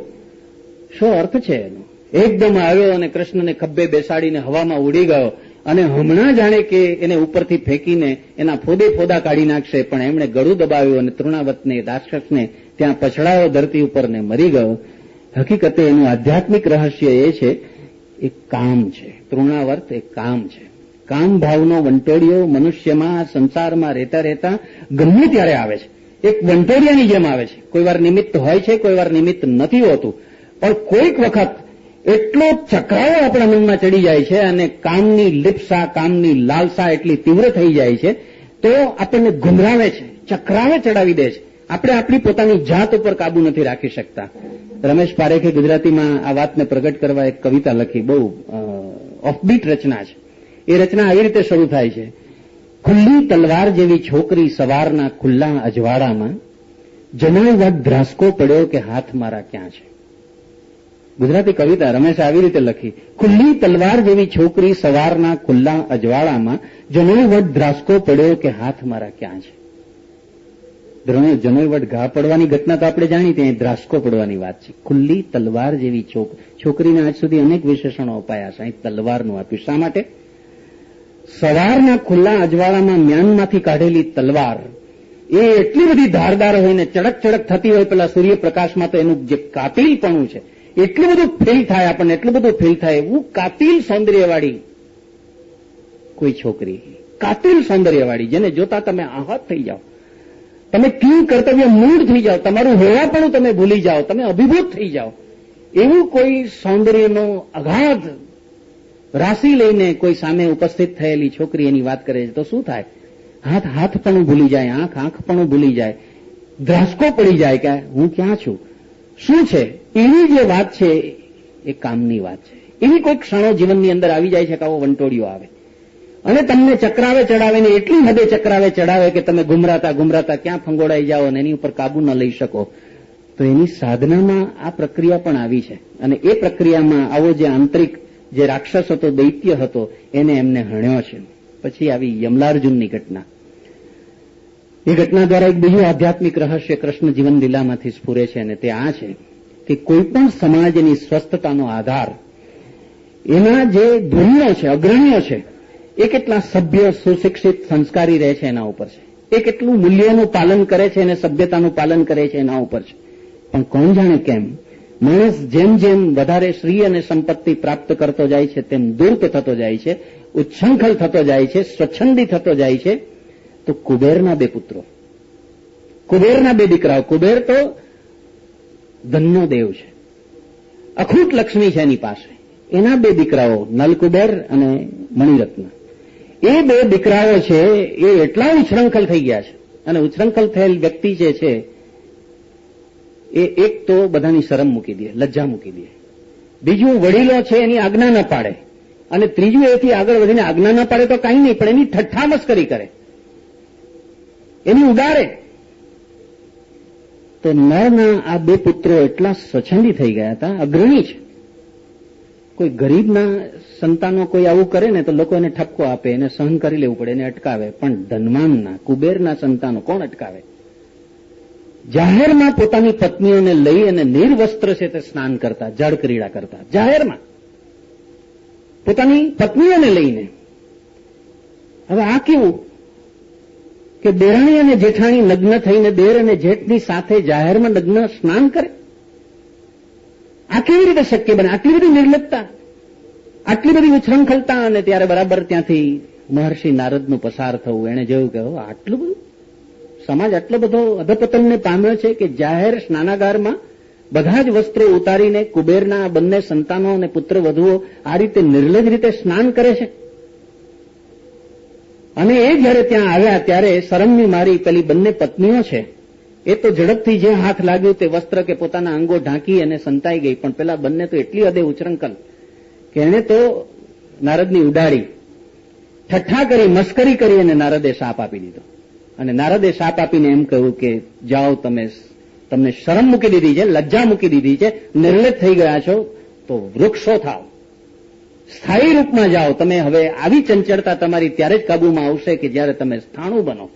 શું અર્થ છે એનો? એકદમ આવ્યો અને કૃષ્ણને ખભે બેસાડીને હવામાં ઉડી ગયો અને હમણાં જાણે કે એને ઉપરથી ફેંકીને એના ફોદે ફોદા કાઢી નાખશે, પણ એમણે ગળું દબાવ્યું અને તૃણાવર્તને, રાક્ષસને ત્યાં પછડાયો ધરતી ઉપર ને મરી ગયો. હકીકતે એનું આધ્યાત્મિક રહસ્ય એ છે, એ કામ છે. તૃણાવર્ત એ કામ છે. કામ ભાવનો વંટોળિયો મનુષ્યમાં સંસારમાં રહેતા રહેતા ગમે ત્યારે આવે છે. એક વંટોળિયાની જેમ આવે છે. કોઈ વાર નિમિત્ત હોય છે, કોઈ વાર નિમિત્ત નથી હોતું, પણ કોઈક વખત એટલો ચક્રાવો આપણા મનમાં ચડી જાય છે અને કામની લિપ્સા, કામની લાલસા એટલી તીવ્ર થઈ જાય છે તો આપણને ગુમરાવે છે, ચક્રાવે ચડાવી દે છે. આપણે આપણી પોતાની જાત ઉપર કાબુ નથી રાખી શકતા. રમેશ પારેખે ગુજરાતીમાં આ વાતને પ્રગટ કરવા એક કવિતા લખી, બહુ ઓફબીટ રચના છે. એ રચના આવી રીતે શરૂ થાય છે: ખુલ્લી તલવાર જેવી છોકરી સવારના ખુલ્લા અજવાળામાં, જમાઈ વાત ધ્રાસકો પડ્યો કે હાથ મારા ક્યાં છે. ગુજરાતી કવિતા રમેશે આવી રીતે લખી: ખુલ્લી તલવાર જેવી છોકરી સવારના ખુલ્લા અજવાળામાં, જનોઈવટ ધ્રાસકો પડ્યો કે હાથ મારા ક્યાં છે. જનોઈવટ ઘા પડવાની ઘટના તો આપણે જાણી, ત્યાં ધ્રાસકો પડવાની વાત છે. ખુલ્લી તલવાર જેવી છોકરીને આજ સુધી અનેક વિશેષણો અપાયા છે, અહીં તલવારનું આપ્યું. શા માટે? સવારના ખુલ્લા અજવાળામાં મ્યાનમાંથી કાઢેલી તલવાર એ એટલી બધી ધારદાર હોય ને ચડક ચડક થતી હોય પેલા સૂર્યપ્રકાશમાં, તો એનું જે કાતિલપણું છે એટલું બધું ફીલ થાય આપણને, એટલું બધું ફીલ થાય. એવું કાતિલ સૌંદર્યવાળી કોઈ છોકરી, કાતિલ સૌંદર્યવાળી, જેને જોતા તમે આહત થઈ જાઓ, તમે કિંગ કર્તવ્ય મૂળ થઈ જાઓ, તમારું હોવાપણું તમે ભૂલી જાઓ, તમે અભિભૂત થઈ જાઓ, એવું કોઈ સૌંદર્યનો અગાધ રાશિ લઈને કોઈ સામે ઉપસ્થિત થયેલી છોકરી એની વાત કરે છે તો શું થાય? હાથ પણ ભૂલી જાય, આંખ પણ ભૂલી જાય, ધ્રાસકો પડી જાય કે હું ક્યાં છું, શું છે. એવી જે વાત છે એ કામની વાત છે. એવી કોઈ ક્ષણો જીવનની અંદર આવી જાય છે કે આવો વંટોળિયો આવે અને તમને ચક્રાવે ચડાવે ને એટલી હદે ચક્રાવે ચડાવે કે તમે ગુમરાતા ગુમરાતા ક્યાં ફંગોળાઈ જાઓ અને એની ઉપર કાબુ ન લઈ શકો. તો એની સાધનામાં આ પ્રક્રિયા પણ આવી છે અને એ પ્રક્રિયામાં આવો જે આંતરિક જે રાક્ષસ હતો, દૈત્ય હતો, એને એમને હણ્યો છે. પછી આવી યમલાર્જુનની ઘટના. એ ઘટના દ્વારા એક બીજું આધ્યાત્મિક રહસ્ય કૃષ્ણ જીવન લીલામાંથી સ્ફુરે છે અને તે આ છે કે કોઈ પણ સમાજની સ્વસ્થતાનો આધાર એના જે ધૂણીઓ છે, અગ્રણીઓ છે, એ કેટલા સભ્ય, સુશિક્ષિત, સંસ્કારી રહે છે એના ઉપર છે. એ કેટલું મૂલ્યોનું પાલન કરે છે અને સભ્યતાનું પાલન કરે છે એના ઉપર છે. પણ કોણ જાણે કેમ માણસ જેમ જેમ વધારે શ્રી અને સંપત્તિ પ્રાપ્ત કરતો જાય છે તેમ દૂર્ત થતો જાય છે, ઉચ્છૃંખલ થતો જાય છે, સ્વચ્છંદી થતો જાય છે. તો કુબેરના બે પુત્રો, કુબેરના બે દીકરાઓ, કુબેર તો ધનનો દેવ છે, અખૂટ લક્ષ્મી છે એની પાસે, એના બે દીકરાઓ નલકુબેર અને મણિરત્ન, એ બે દીકરાઓ છે એ એટલા ઉચ્છૃંખલ થઈ ગયા છે. અને ઉચ્છૃંખલ થયેલ વ્યક્તિ જે છે એ એક તો બધાની શરમ મૂકી દે, લજ્જા મૂકી દે, બીજું વડીલો છે એની આજ્ઞા ન પાડે, અને ત્રીજું એથી આગળ વધીને આજ્ઞા ન પાડે તો કાંઈ નહીં, પણ એની ઠઠ્ઠા મસ્કરી કરે, એની ઉડાડે. તો નરના આ બે પુત્રો એટલા સ્વચ્છંદી થઈ ગયા હતા, અગ્રણી છે. કોઈ ગરીબના સંતાનો કોઈ આવું કરે ને તો લોકો એને ઠપકો આપે, એને સહન કરી લેવું પડે, એને અટકાવે. પણ ધનવાનના, કુબેરના સંતાનો કોણ અટકાવે? જાહેરમાં પોતાની પત્નીઓને લઈ અને નિર્વસ્ત્ર છે તે સ્નાન કરતા, જળ ક્રીડા કરતા, જાહેરમાં પોતાની પત્નીઓને લઈને. હવે આ કેવું કે દેરાણી અને જેઠાણી નગ્ન થઈને દેર અને જેઠની સાથે જાહેરમાં નગ્ન સ્નાન કરે? આ કેવી રીતે શક્ય બને? આટલી બધી નિર્લિપ્તતા, આટલી બધી ઉચ્છૃંખલતા. અને ત્યારે બરાબર ત્યાંથી મહર્ષિ નારદનું પસાર થવું, એને જોયું કે આટલું બધું સમાજ આટલો બધો અધપતનને પામ્યો છે કે જાહેર સ્નાનાગારમાં બધા જ વસ્ત્રો ઉતારીને કુબેરના બંને સંતાનો અને પુત્ર વધુઓ આ રીતે નિર્લજ રીતે સ્નાન કરે છે. અને એ જયારે ત્યાં આવ્યા ત્યારે શરમની મારી પેલી બંને પત્નીઓ છે એ તો ઝડપથી જે હાથ લાગ્યું તે વસ્ત્ર કે પોતાના અંગો ઢાંકી અને સંતાઈ ગઈ. પણ પેલા બંને તો એટલી હદે ઉચરંકલ કે એને તો નારદની ઉડાડી, ઠઠ્ઠા કરી, મસ્કરી કરી અને નારદે શાપ આપી દીધો. અને નારદે શાપ આપીને એમ કહ્યું કે જાઓ, તમને શરમ મૂકી દીધી છે, લજ્જા મૂકી દીધી છે, નિર્લજ થઈ ગયા છો, તો વૃક્ષો થાવ, સ્થાયી રૂપમાં જાઓ. તમે હવે આવી ચંચળતા તમારી ત્યારે જ કાબુમાં આવશે કે જ્યારે તમે સ્થાણુ બનો.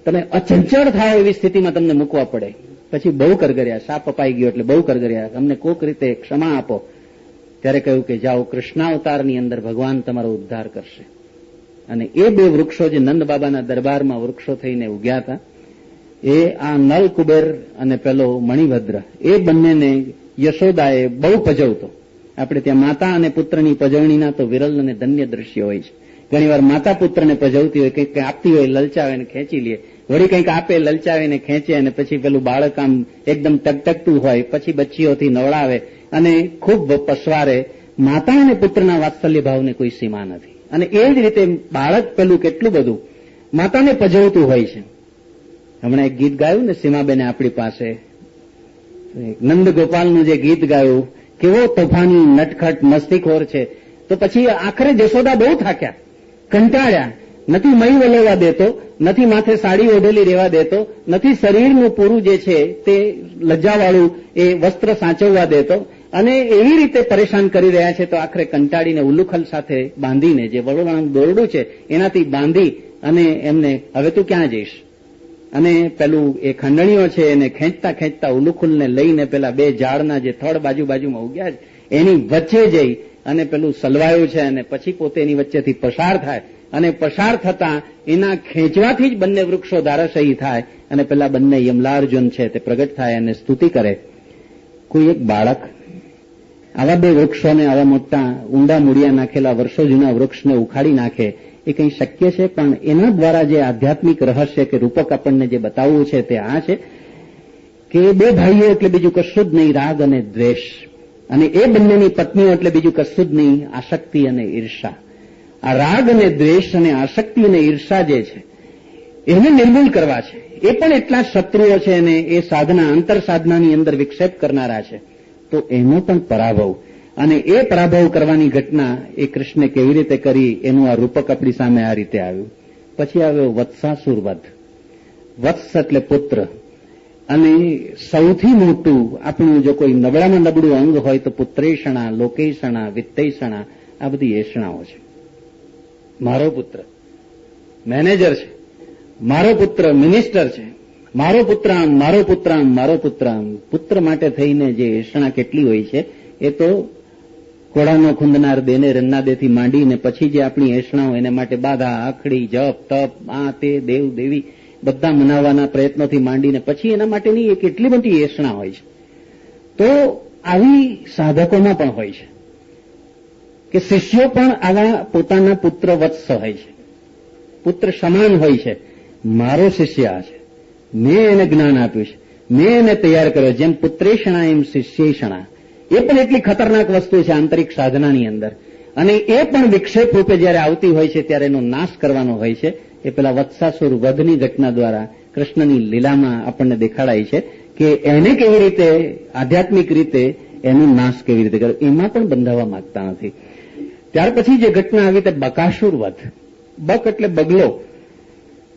તમે અચંચળ થાવ એવી સ્થિતિમાં તમને મૂકવા પડે. પછી બહુ કરગર્યા, શાપ અપાઈ ગયો એટલે બહુ કરગર્યા, અમને કોક રીતે ક્ષમા આપો. ત્યારે કહ્યું કે જાઓ, કૃષ્ણાવતારની અંદર ભગવાન તમારો ઉદ્ધાર કરશે. અને એ બે વૃક્ષો જે નંદ બાબાના દરબારમાં વૃક્ષો થઈને ઉગ્યા હતા, એ આ નલ કુબેર અને પેલો મણિભદ્ર, એ બંનેને યશોદાએ બહુ પજવતો. આપણે ત્યાં માતા અને પુત્રની પજવણીના તો વિરલ અને ધન્ય દ્રશ્ય હોય છે. ઘણીવાર માતા પુત્રને પજવતી હોય, કંઈક આપતી હોય, લલચાવે ને ખેંચી લે, વળી કંઈક આપે, લલચાવીને ખેંચે, અને પછી પેલું બાળક આમ એકદમ ટકટકતું હોય, પછી બચ્ચીઓથી નવડાવે અને ખૂબ પસવારે. માતા અને પુત્રના વાત્સલ્ય ભાવને કોઈ સીમા નથી. અને એ જ રીતે બાળક પેલું કેટલું બધું માતાને પજવતું હોય છે. હમણાં એક ગીત ગાયું ને સીમાબેને આપણી પાસે, નંદ ગોપાલનું જે ગીત ગાયું, કેવો તોફાની નટખટ મસ્તીખોર છે. તો પછી આખરે જશોદા બહુ થાક્યા, કંટાળ્યા. નથી મહી વલોવા દેતો, નથી માથે સાડી ઓઢેલી રહેવા દેતો, નથી શરીરનું પૂરું જે છે તે લજ્જાવાળું એ વસ્ત્ર સાચવવા દેતો, અને એવી રીતે પરેશાન કરી રહ્યા છે. તો આખરે કંટાળીને ઉલ્લુખલ સાથે બાંધીને, જે વડોળાનું દોરડું છે એનાથી બાંધી અને એમને, હવે તું ક્યાં જઈશ? અને પેલું એ ખંડણીઓ છે એને ખેંચતા ખેંચતા ઉલ્લુખુલને લઈને પેલા બે ઝાડના જે થડ બાજુમાં ઉગ્યા છે એની વચ્ચે જઈ અને પેલું સલવાયું છે, અને પછી પોતે એની વચ્ચેથી પસાર થાય. અને પસાર થતા એના ખેંચવાથી જ બંને વૃક્ષો ધારાશાયી થાય, અને પેલા બંને યમલાર્જુન છે તે પ્રગટ થાય અને સ્તુતિ કરે. કોઈ એક બાળક આવા બે વૃક્ષોને, આવા મોટા ઊંડા મૂળિયા નાખેલા વર્ષો જૂના વૃક્ષને ઉખાડી નાખે, એ કંઈ શક્ય છે? પણ એના દ્વારા જે આધ્યાત્મિક રહસ્ય કે રૂપક આપણને જે બતાવવું છે તે આ છે કે બે ભાઈઓ એટલે બીજું કશું જ નહીં, રાગ અને દ્વેષ. અને એ બંનેની પત્નીઓ એટલે બીજું કશું જ નહીં, આસક્તિ અને ઈર્ષા. આ રાગ અને દ્વેષ અને આસક્તિ અને ઈર્ષા જે છે એને નિર્મૂળ કરવા છે. એ પણ એટલા શત્રુઓ છે અને એ સાધના, અંતર સાધનાની અંદર વિક્ષેપ કરનારા છે. તો એનો પણ પરાભવ, અને એ પરાભવ કરવાની ઘટના એ કૃષ્ણે કેવી રીતે કરી એનું આ રૂપક આપણી સામે આ રીતે આવ્યું. પછી આવ્યો વત્સાસુર વધ. વત્સ એટલે પુત્ર, અને સૌથી મોટું આપણું જો કોઈ નબળામાં નબળું અંગ હોય તો પુત્રેષણા, લોકેષણા, વિત્તેષણા, આ બધી એષણાઓ છે. મારો પુત્ર મેનેજર છે, મારો પુત્ર મિનિસ્ટર છે, મારો પુત્રામ, મારો પુત્રામ, મારો પુત્રામ. પુત્ર માટે થઈને જે એષણા કેટલી હોય છે એ તો ઘોડાનો ખૂંદનાર દેને રન્નાદેથી માંડીને પછી જે આપણી એષણાઓ, એને માટે બાધા, આખડી, જપ, તપ, આ તે, દેવ દેવી બધા મનાવવાના પ્રયત્નોથી માંડીને પછી એના માટેની એક એટલી બધી એષણા હોય છે. તો આવી સાધકોમાં પણ હોય છે કે શિષ્યો પણ આવા પોતાના પુત્ર વત્સ હોય છે, પુત્ર સમાન હોય છે. મારો શિષ્ય આ છે, મેં એને જ્ઞાન આપ્યું છે, મેં એને તૈયાર કર્યો. જેમ પુત્રેષણા એમ શિષ્યેષણા, એ પણ એટલી ખતરનાક વસ્તુ છે આંતરિક સાધનાની અંદર. અને એ પણ વિક્ષેપ રૂપે જયારે આવતી હોય છે ત્યારે એનો નાશ કરવાનો હોય છે. એ પેલા વત્સાસુર વધની ઘટના દ્વારા કૃષ્ણની લીલામાં આપણને દેખાડાય છે કે એને કેવી રીતે આધ્યાત્મિક રીતે એનો નાશ કેવી રીતે કર્યો. એમાં પણ બંધાવા માંગતા નથી. ત્યાર પછી જે ઘટના આવી તે બકાસુર વધ. બક એટલે બગલો,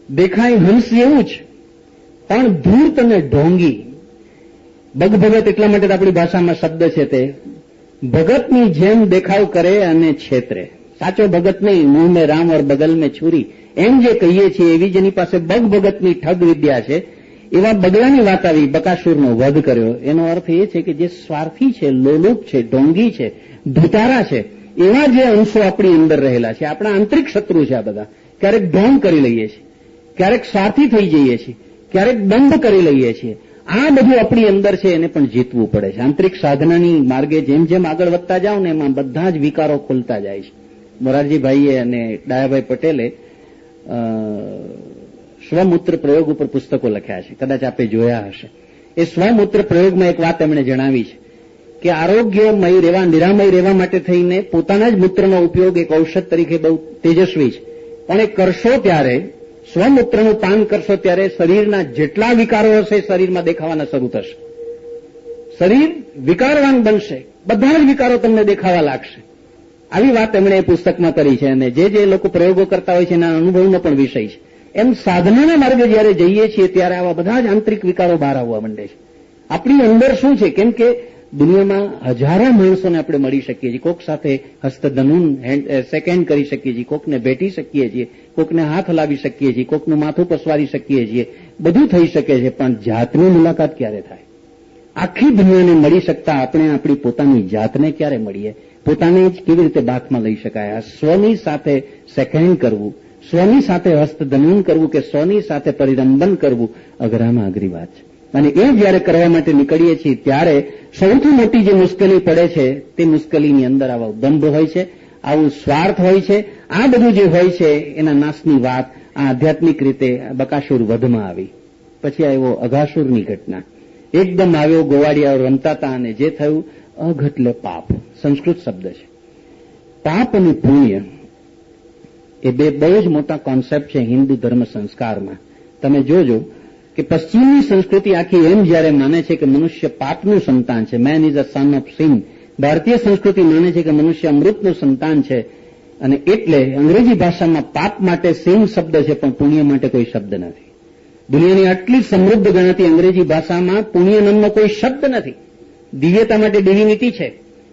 દેખાય હંસ એવું જ પણ ધૂર્ત અને ઢોંગી. બગ ભગત એટલા માટે આપણી ભાષામાં શબ્દ છે તે ભગતની જેમ દેખાવ કરે અને છેતરે. સાચો ભગત નહીં, મુંહ મેં રામ ઓર બગલ મેં છુરી એમ જે કહીએ છીએ એવી જેની પાસે બગ ભગતની ઠગ વિદ્યા છે, એવા બગલાની વાત આવી. બકાસુરનો વધ કર્યો. એનો અર્થ એ છે કે જે સ્વાર્થી છે, લોલુપ છે, ઢોંગી છે, ધુતારા છે, એવા જે અંશો આપણી અંદર રહેલા છે, આપણા આંતરિક શત્રુ છે આ બધા. ક્યારેક ઢોંગ કરી લઈએ છીએ, ક્યારેક સ્વાર્થી થઈ જઈએ છીએ, ક્યારેક દંભ કરી લઈએ છીએ. આ બધું આપણી અંદર છે, એને પણ જીતવું પડે છે. આંતરિક સાધનાની માર્ગે જેમ જેમ આગળ વધતા જાઓ ને એમાં બધા જ વિકારો ખુલતા જાય છે. મોરારજીભાઈએ અને ડાયાભાઈ પટેલે સ્વમૂત્ર પ્રયોગ ઉપર પુસ્તકો લખ્યા છે, કદાચ આપે જોયા હશે. એ સ્વમૂત્ર પ્રયોગમાં એક વાત એમણે જણાવી છે કે આરોગ્યમય રહેવા, નિરામય રહેવા માટે થઈને પોતાના જ મૂત્રનો ઉપયોગ એક ઔષધ તરીકે બહુ તેજસ્વી છે, પણ એ કરશો ત્યારે, સ્વમૂત્રનું પાન કરશો ત્યારે શરીરના જેટલા વિકારો હશે શરીરમાં દેખાવાના શરૂ થશે. શરીર વિકારવાન બનશે, બધા જ વિકારો તમને દેખાવા લાગશે. આવી વાત એમણે એ પુસ્તકમાં કરી છે અને જે લોકો પ્રયોગો કરતા હોય છે એના અનુભવનો પણ વિષય છે. એમ સાધનાના માર્ગે જયારે જઈએ છીએ ત્યારે આવા બધા જ આંતરિક વિકારો બહાર આવવા માંડે છે. આપણી અંદર શું છે? કેમ કે દુનિયામાં હજારો માણસોને આપણે મળી શકીએ છીએ, કોક સાથે હસ્તધનુન સેકન્ડ કરી શકીએ છીએ, કોકને ભેટી શકીએ છીએ, કોકને હાથ લાવી શકીએ છીએ, કોકનું માથું પસવારી શકીએ છીએ, બધું થઈ શકે છે. પણ જાતની મુલાકાત ક્યારે થાય? આખી દુનિયાને મળી શકતા આપણે આપણી પોતાની જાતને ક્યારે મળીએ? પોતાને જ કેવી રીતે બાથમાં લઈ શકાય? આ સ્વની સાથે સેકન્ડ કરવું, સ્વની સાથે હસ્તધનુન કરવું કે સ્વની સાથે પરિરંબન કરવું અઘરામાં અઘરી વાત છે. અને એ જયારે કરવા માટે નીકળીએ છીએ ત્યારે સૌથી મોટી જે મુશ્કેલી પડે છે તે મુશ્કેલીની અંદર આવો દંભ હોય છે, આવું સ્વાર્થ હોય છે. આ બધું જે હોય છે એના નાશની વાત આ આધ્યાત્મિક રીતે બકાસુર વધમાં આવી. પછી આવ્યો અઘાસુરની ઘટના. એકદમ આવ્યો, ગોવાળિયાઓ રમતા હતા અને જે થયું અઘ એટલે પાપ, સંસ્કૃત શબ્દ છે. પાપ અને પુણ્ય એ બે બહુ જ મોટા કોન્સેપ્ટ છે હિન્દુ ધર્મ સંસ્કારમાં. તમે જોજો કે પશ્ચિમની સંસ્કૃતિ આખી એમ જયારે માને છે કે મનુષ્ય પાપનું સંતાન છે, man is a son of sin. ભારતીય સંસ્કૃતિ માને છે કે મનુષ્ય અમૃતનું સંતાન છે અને એટલે અંગ્રેજી ભાષામાં પાપ માટે સિન શબ્દ છે પણ પુણ્ય માટે કોઈ શબ્દ નથી. દુનિયાની આટલી સમૃદ્ધ ગણાતી અંગ્રેજી ભાષામાં પુણ્ય નામનો કોઈ શબ્દ નથી. દિવ્યતા માટે ડિવિનિટી છે,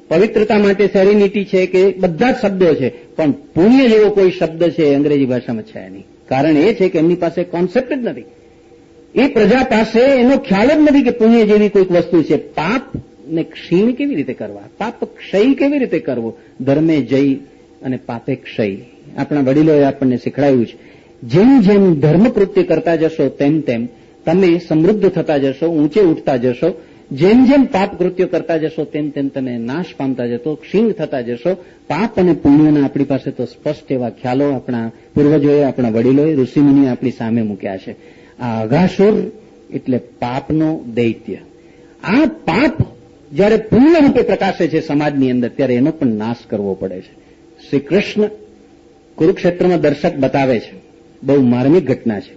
પવિત્રતા માટે સેરેનિટી છે કે બધા જ શબ્દો છે, પણ પુણ્ય જેવો કોઈ શબ્દ છે અંગ્રેજી ભાષામાં છે નહીં. કારણ એ છે કે એમની પાસે કોન્સેપ્ટ જ નથી. એ પ્રજા પાસે એનો ખ્યાલ જ નથી કે પુણ્ય જેવી કોઈક વસ્તુ છે. પાપ ને ક્ષીણ કેવી રીતે કરવા, પાપ ક્ષય કેવી રીતે કરવો? ધર્મે જય અને પાપે ક્ષય. આપણા વડીલોએ આપણને શીખડાયું છે. જેમ જેમ ધર્મ કૃત્ય કરતા જશો તેમ તેમ તમે સમૃદ્ધ થતા જશો, ઊંચે ઉઠતા જશો. જેમ જેમ પાપ કૃત્યો કરતા જશો તેમ તેમ તમે નાશ પામતા જશો, ક્ષીણ થતા જશો. પાપ અને પુણ્યના આપણી પાસે તો સ્પષ્ટ એવા ખ્યાલો આપણા પૂર્વજોએ, આપણા વડીલોએ, ઋષિમુનિએ આપણી સામે મૂક્યા છે. આ અઘાસુર એટલે પાપનો દૈત્ય. આ પાપ જયારે પુણ્ય રૂપે પ્રકાશે છે સમાજની અંદર ત્યારે એનો પણ નાશ કરવો પડે છે. શ્રી કૃષ્ણ કુરુક્ષેત્રમાં દર્શક બતાવે છે, બહુ માર્મિક ઘટના છે.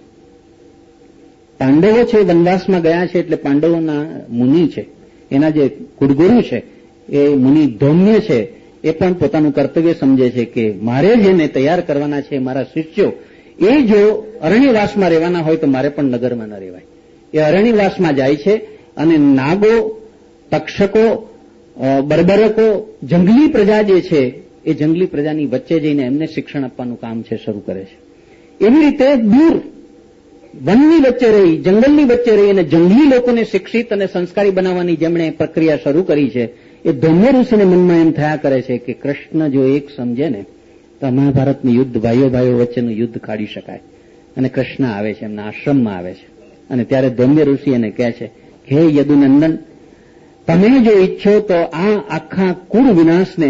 પાંડવો છે વનવાસમાં ગયા છે એટલે પાંડવોના મુનિ છે, એના જે કુળગુરુ છે એ મુનિ ધૌમ્ય છે, એ પણ પોતાનું કર્તવ્ય સમજે છે કે મારે જેને તૈયાર કરવાના છે મારા શિષ્યો, એ જો અરણ્યવાસમાં રહેવાના હોય તો મારે પણ નગરમાં ન રહેવાય. એ અરણ્યવાસમાં જાય છે અને નાગો, તક્ષકો, બર્બરકો, જંગલી પ્રજા જે છે એ જંગલી પ્રજાની વચ્ચે જઈને એમને શિક્ષણ આપવાનું કામ છે શરૂ કરે છે. એવી રીતે દૂર વનની વચ્ચે રહી, જંગલની વચ્ચે રહી અને જંગલી લોકોને શિક્ષિત અને સંસ્કારી બનાવવાની જેમણે પ્રક્રિયા શરૂ કરી છે એ ધૌમ્ય ઋષિને મનમાં એમ થયા કરે છે કે કૃષ્ણ જો એક સમજે ને તો મહાભારતનું યુદ્ધ, ભાઈઓ ભાઈઓ વચ્ચેનું યુદ્ધ કાઢી શકાય. અને કૃષ્ણ આવે છે, એમના આશ્રમમાં આવે છે અને ત્યારે ધૌમ્ય ઋષિ એને કહે છે કે હે યદુનંદન, તમે જો ઈચ્છો તો આ આખા કુળ વિનાશને,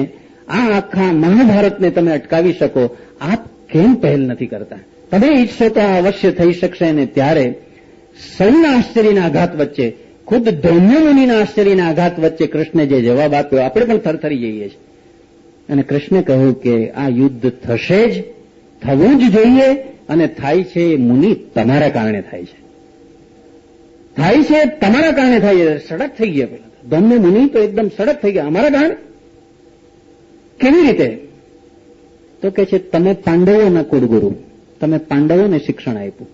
આ આખા મહાભારતને તમે અટકાવી શકો. આપ કેમ પહેલ નથી કરતા? તમે ઈચ્છો તો આ અવશ્ય થઈ શકશે. અને ત્યારે સૌના આશ્ચર્યના આઘાત વચ્ચે, ખુદ ધૌમ્ય મુનિના આશ્ચર્યના આઘાત વચ્ચે કૃષ્ણે જે જવાબ આપ્યો આપણે પણ થરથરી જઈએ છીએ. અને કૃષ્ણે કહ્યું કે આ યુદ્ધ થશે જ, થવું જ જોઈએ અને થાય છે મુનિ તમારા કારણે થાય છે. થાય છે તમારા કારણે થાય છે. સડક થઈ ગયા પેલા ધૌમ્ય મુનિ તો એકદમ સડક થઈ ગયા. અમારા કારણે કેવી રીતે? તો કે છે તમે પાંડવોના કુળગુરુ, તમે પાંડવોને શિક્ષણ આપ્યું.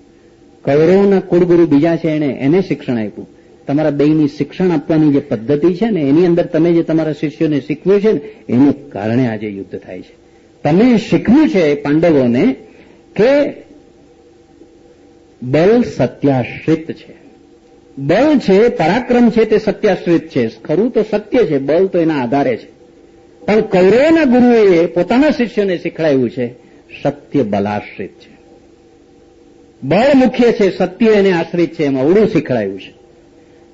કૌરવોના કુળગુરુ બીજા છે એને શિક્ષણ આપ્યું. તમારા બેયની શિક્ષણ આપવાની જે પદ્ધતિ છે ને એની અંદર તમે જે તમારા શિષ્યોને શીખવ્યું છે ને એને કારણે આજે યુદ્ધ થાય છે. તમે શીખવ્યું છે પાંડવોને કે બળ સત્યાશ્રિત છે. બળ છે, પરાક્રમ છે તે સત્યાશ્રિત છે. ખરું તો સત્ય છે, બળ તો એના આધારે છે. પણ કૌરવોના ગુરુએ પોતાના શિષ્યોને શીખડાયું છે સત્ય બલાશ્રિત છે. બળ મુખ્ય છે, સત્ય એને આશ્રિત છે, એમાં અવળું શીખડાયું છે.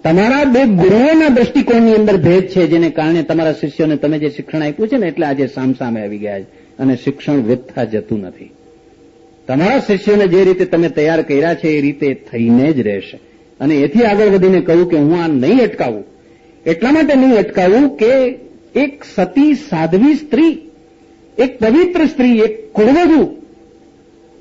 તમારા બે ગુરુઓના દ્રષ્ટિકોણની અંદર ભેદ છે જેને કારણે તમારા શિષ્યોને તમે જે શિક્ષણ આપ્યું છે ને એટલે આજે સામસામે આવી ગયા છે અને શિક્ષણ વૃથા જતું નથી. તમારા શિષ્યોને જે રીતે તમે તૈયાર કર્યા છે એ રીતે થઈને જ રહેશે. અને એથી આગળ વધીને કહું કે હું આ નહીં અટકાવું. એટલા માટે નહીં અટકાવું કે એક સતી સાધ્વી સ્ત્રી, એક પવિત્ર સ્ત્રી, એક કુળવધુ,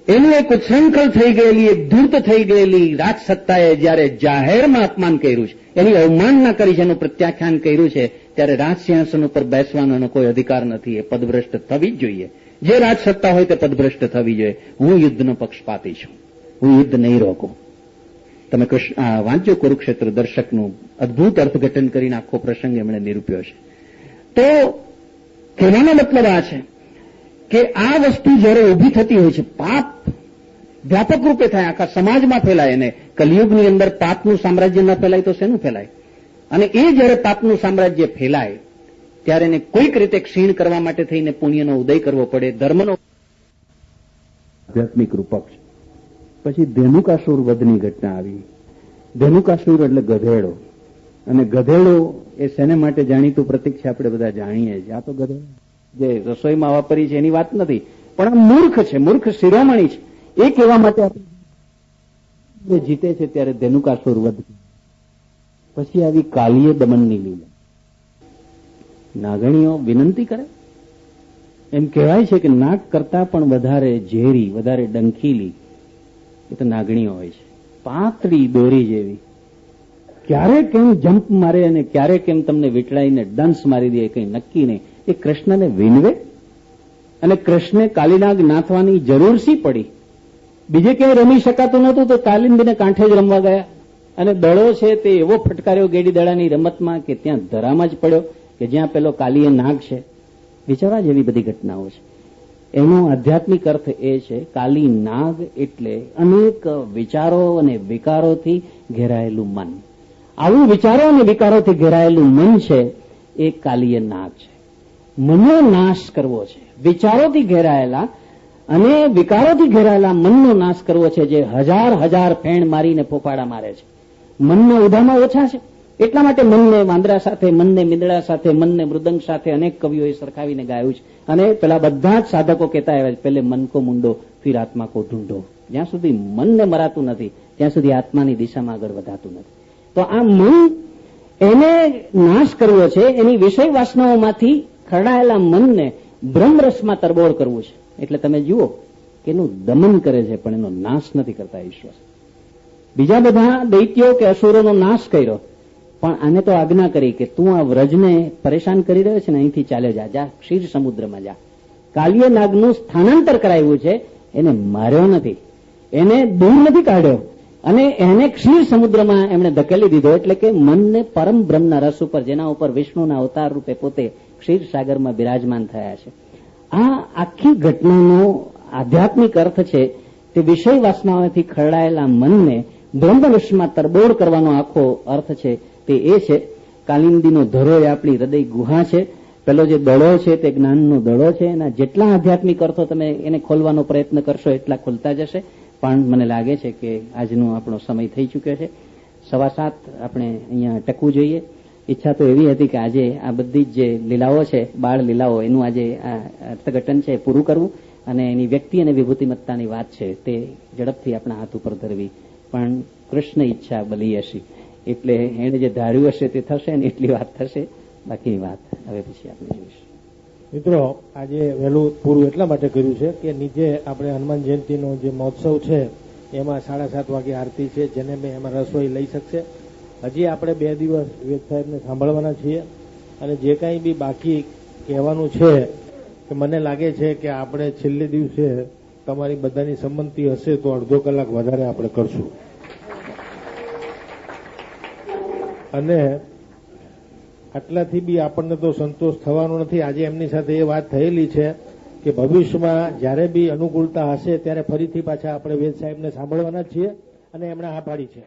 એનું એક ઉચ્છૃંખલ થઈ ગયેલી, એક ધૂર્ત થઈ ગયેલી રાજસત્તાએ જ્યારે જાહેરમાં અપમાન કર્યું છે, એની અવમાનના કરી છે, એનું પ્રત્યાખ્યાન કર્યું છે, ત્યારે રાજસિંહાસન ઉપર બેસવાનો એનો કોઈ અધિકાર નથી. એ પદભ્રષ્ટ થવી જ જોઈએ. જે રાજસત્તા હોય તે પદભ્રષ્ટ થવી જોઈએ. હું યુદ્ધનો પક્ષપાતી છું, હું યુદ્ધ નહીં રોકું. તમે વાંચજો કુરુક્ષેત્ર દર્શકનું અદભુત અર્થઘટન કરીને આખો પ્રસંગ એમણે નિરૂપ્યો છે. તો કહેવાનો મતલબ આ છે કે આ વસ્તુ જ્યારે ઊભી થતી હોય છે, પાપ વ્યાપક રૂપે થાય, આખા સમાજમાં ફેલાય, અને કલિયુગની અંદર પાપનું સામ્રાજ્ય ન ફેલાય તો શેનું ફેલાય? અને એ જ્યારે પાપનું સામ્રાજ્ય ફેલાય ત્યારે એને કોઈક રીતે ક્ષીણ કરવા માટે થઈને પુણ્યનો ઉદય કરવો પડે, ધર્મનો આધ્યાત્મિક રૂપક છે. પછી ધેનુકાસુર વધની ઘટના આવી. ધેનુકાસુર એટલે ગધેડો, અને ગધેડો એ શેને માટે જાણીતું પ્રતીક છે આપણે બધા જાણીએ છીએ. આ તો ગધેડો જે રસોઈમાં વાપરી છે એની વાત નથી, પણ આ મૂર્ખ છે, મૂર્ખ શિરોમણી છે. એ કહેવા માટે આપણે જીતે છે ત્યારે ધેનુકાસુર વધ. પછી આવી કાલીય દમનની લીલા. નાગણીઓ વિનંતી કરે, એમ કહેવાય છે કે નાગ કરતા પણ વધારે ઝેરી, વધારે ડંખીલી એ તો નાગણીઓ હોય છે. પાતળી દોરી જેવી, ક્યારે કેમ જમ્પ મારે અને ક્યારે કેમ તમને વીંટળાઈને ડંસ મારી દે, કંઈ નક્કી નહીં. એ કૃષ્ણને વિનવે, અને કૃષ્ણે કાલીનાગ નાથવાની જરૂર શી પડી? બીજે ક્યાંય રમી શકાતું નહોતું તો કાલિંદીને કાંઠે જ રમવા ગયા, અને દડો છે તે એવો ફટકાર્યો ગેડી દડાની રમતમાં કે ત્યાં ધરામાં જ પડ્યો કે જ્યાં પેલો કાલીય નાગ છે. વિચારવા જેવી બધી ઘટનાઓ છે. એનો આધ્યાત્મિક અર્થ એ છે, કાલી નાગ એટલે અનેક વિચારો અને વિકારોથી ઘેરાયેલું મન. આવું વિચારો અને વિકારોથી ઘેરાયેલું મન છે એ કાલીય નાગ છે. મનનો નાશ કરવો છે, વિચારોથી ઘેરાયેલા અને વિકારોથી ઘેરાયેલા મનનો નાશ કરવો છે, જે હજાર હજાર ફેણ મારીને ફોફાડા મારે છે. મનના ઉધામાં ઓછા છે, એટલા માટે મનને વાંદરા સાથે, મનને મીંદડા સાથે, મનને મૃદંગ સાથે અનેક કવિઓએ સરખાવીને ગાયું છે. અને પેલા બધા જ સાધકો કહેતા આવ્યા છે, પહેલે મન કો મુંડો ફિર આત્મા કો ઢૂંઢો. જ્યાં સુધી મનને મરાતું નથી ત્યાં સુધી આત્માની દિશામાં આગળ વધાતું નથી. તો આ મન એને નાશ કરવો છે, એની વિષય વાસનાઓમાંથી ખરડાયેલા મનને બ્રહ્મરસમાં તરબોળ કરવું છે. એટલે તમે જુઓ કે એનું દમન કરે છે પણ એનો નાશ નથી કરતા ઈશ્વર. બીજા બધા દૈત્યો કે અસુરોનો નાશ કર્યો, પણ આને તો આજ્ઞા કરી કે તું આ વ્રજને પરેશાન કરી રહ્યો છે ને, અહીંથી ચાલ્યો જા, જા ક્ષીર સમુદ્રમાં જા. કાલિય નાગનું સ્થાનાંતર કરાવ્યું છે, એને માર્યો નથી, એને દૂર નથી કાઢ્યો, અને એને ક્ષીર સમુદ્રમાં એમણે ધકેલી દીધો. એટલે કે મનને પરમ બ્રહ્મના રસ ઉપર, જેના ઉપર વિષ્ણુના અવતાર રૂપે પોતે ક્ષીર સાગરમાં બિરાજમાન થયા છે. આ આખી ઘટનાનો આધ્યાત્મિક અર્થ છે તે વિષય વાસનાઓથી ખરડાયેલા મનને બ્રહ્મરસમાં તરબોળ કરવાનો આખો અર્થ છે. તે એ છે કાલિંદીનો ધરો એ આપણી હૃદય ગુહા છે. પેલો જે દડો છે તે જ્ઞાનનો દડો છે. એના જેટલા આધ્યાત્મિક અર્થો તમે એને ખોલવાનો પ્રયત્ન કરશો એટલા ખોલતા જશે. પણ મને લાગે છે કે આજનો આપણો સમય થઈ ચૂક્યો છે. 7:15 આપણે અહીંયા ટકવું જોઈએ. ઈચ્છા તો એવી હતી કે આજે આ બધી જ જે લીલાઓ છે, બાળ લીલાઓ, એનું આજે આ અર્થઘટન છે પૂરું કરવું, અને એની વ્યક્તિ અને વિભૂતિમત્તાની વાત છે તે ઝડપથી આપણા હાથ ઉપર ધરવી. પણ કૃષ્ણ ઈચ્છા બલી હશી, એટલે એને જે ધાર્યું હશે તે થશે ને એટલી વાત થશે. બાકીની વાત હવે પછી આપણે જોઈશું. મિત્રો, આજે વહેલું પૂરું એટલા માટે કર્યું છે કે નીચે આપણે હનુમાન જયંતિનો જે મહોત્સવ છે એમાં 7:30 વાગે આરતી છે, જેને મેં એમાં રસોઈ લઈ શકશે. હજી આપણે 2 દિવસ વેદ સાહેબને સાંભળવાના છીએ, અને જે કાંઈ બી બાકી કહેવાનું છે કે મને લાગે છે કે આપણે છેલ્લે દિવસે તમારી બધાની સંમતિ હશે તો અડધો કલાક વધારે આપણે કરશું. અને આટલાથી બી આપણને તો સંતોષ થવાનો નથી. આજે એમની સાથે એ વાત થયેલી છે કે ભવિષ્યમાં જ્યારે બી અનુકૂળતા હશે ત્યારે ફરીથી પાછા આપણે વેદ સાહેબને સાંભળવાના છીએ, અને એમણે હા પાડી છે.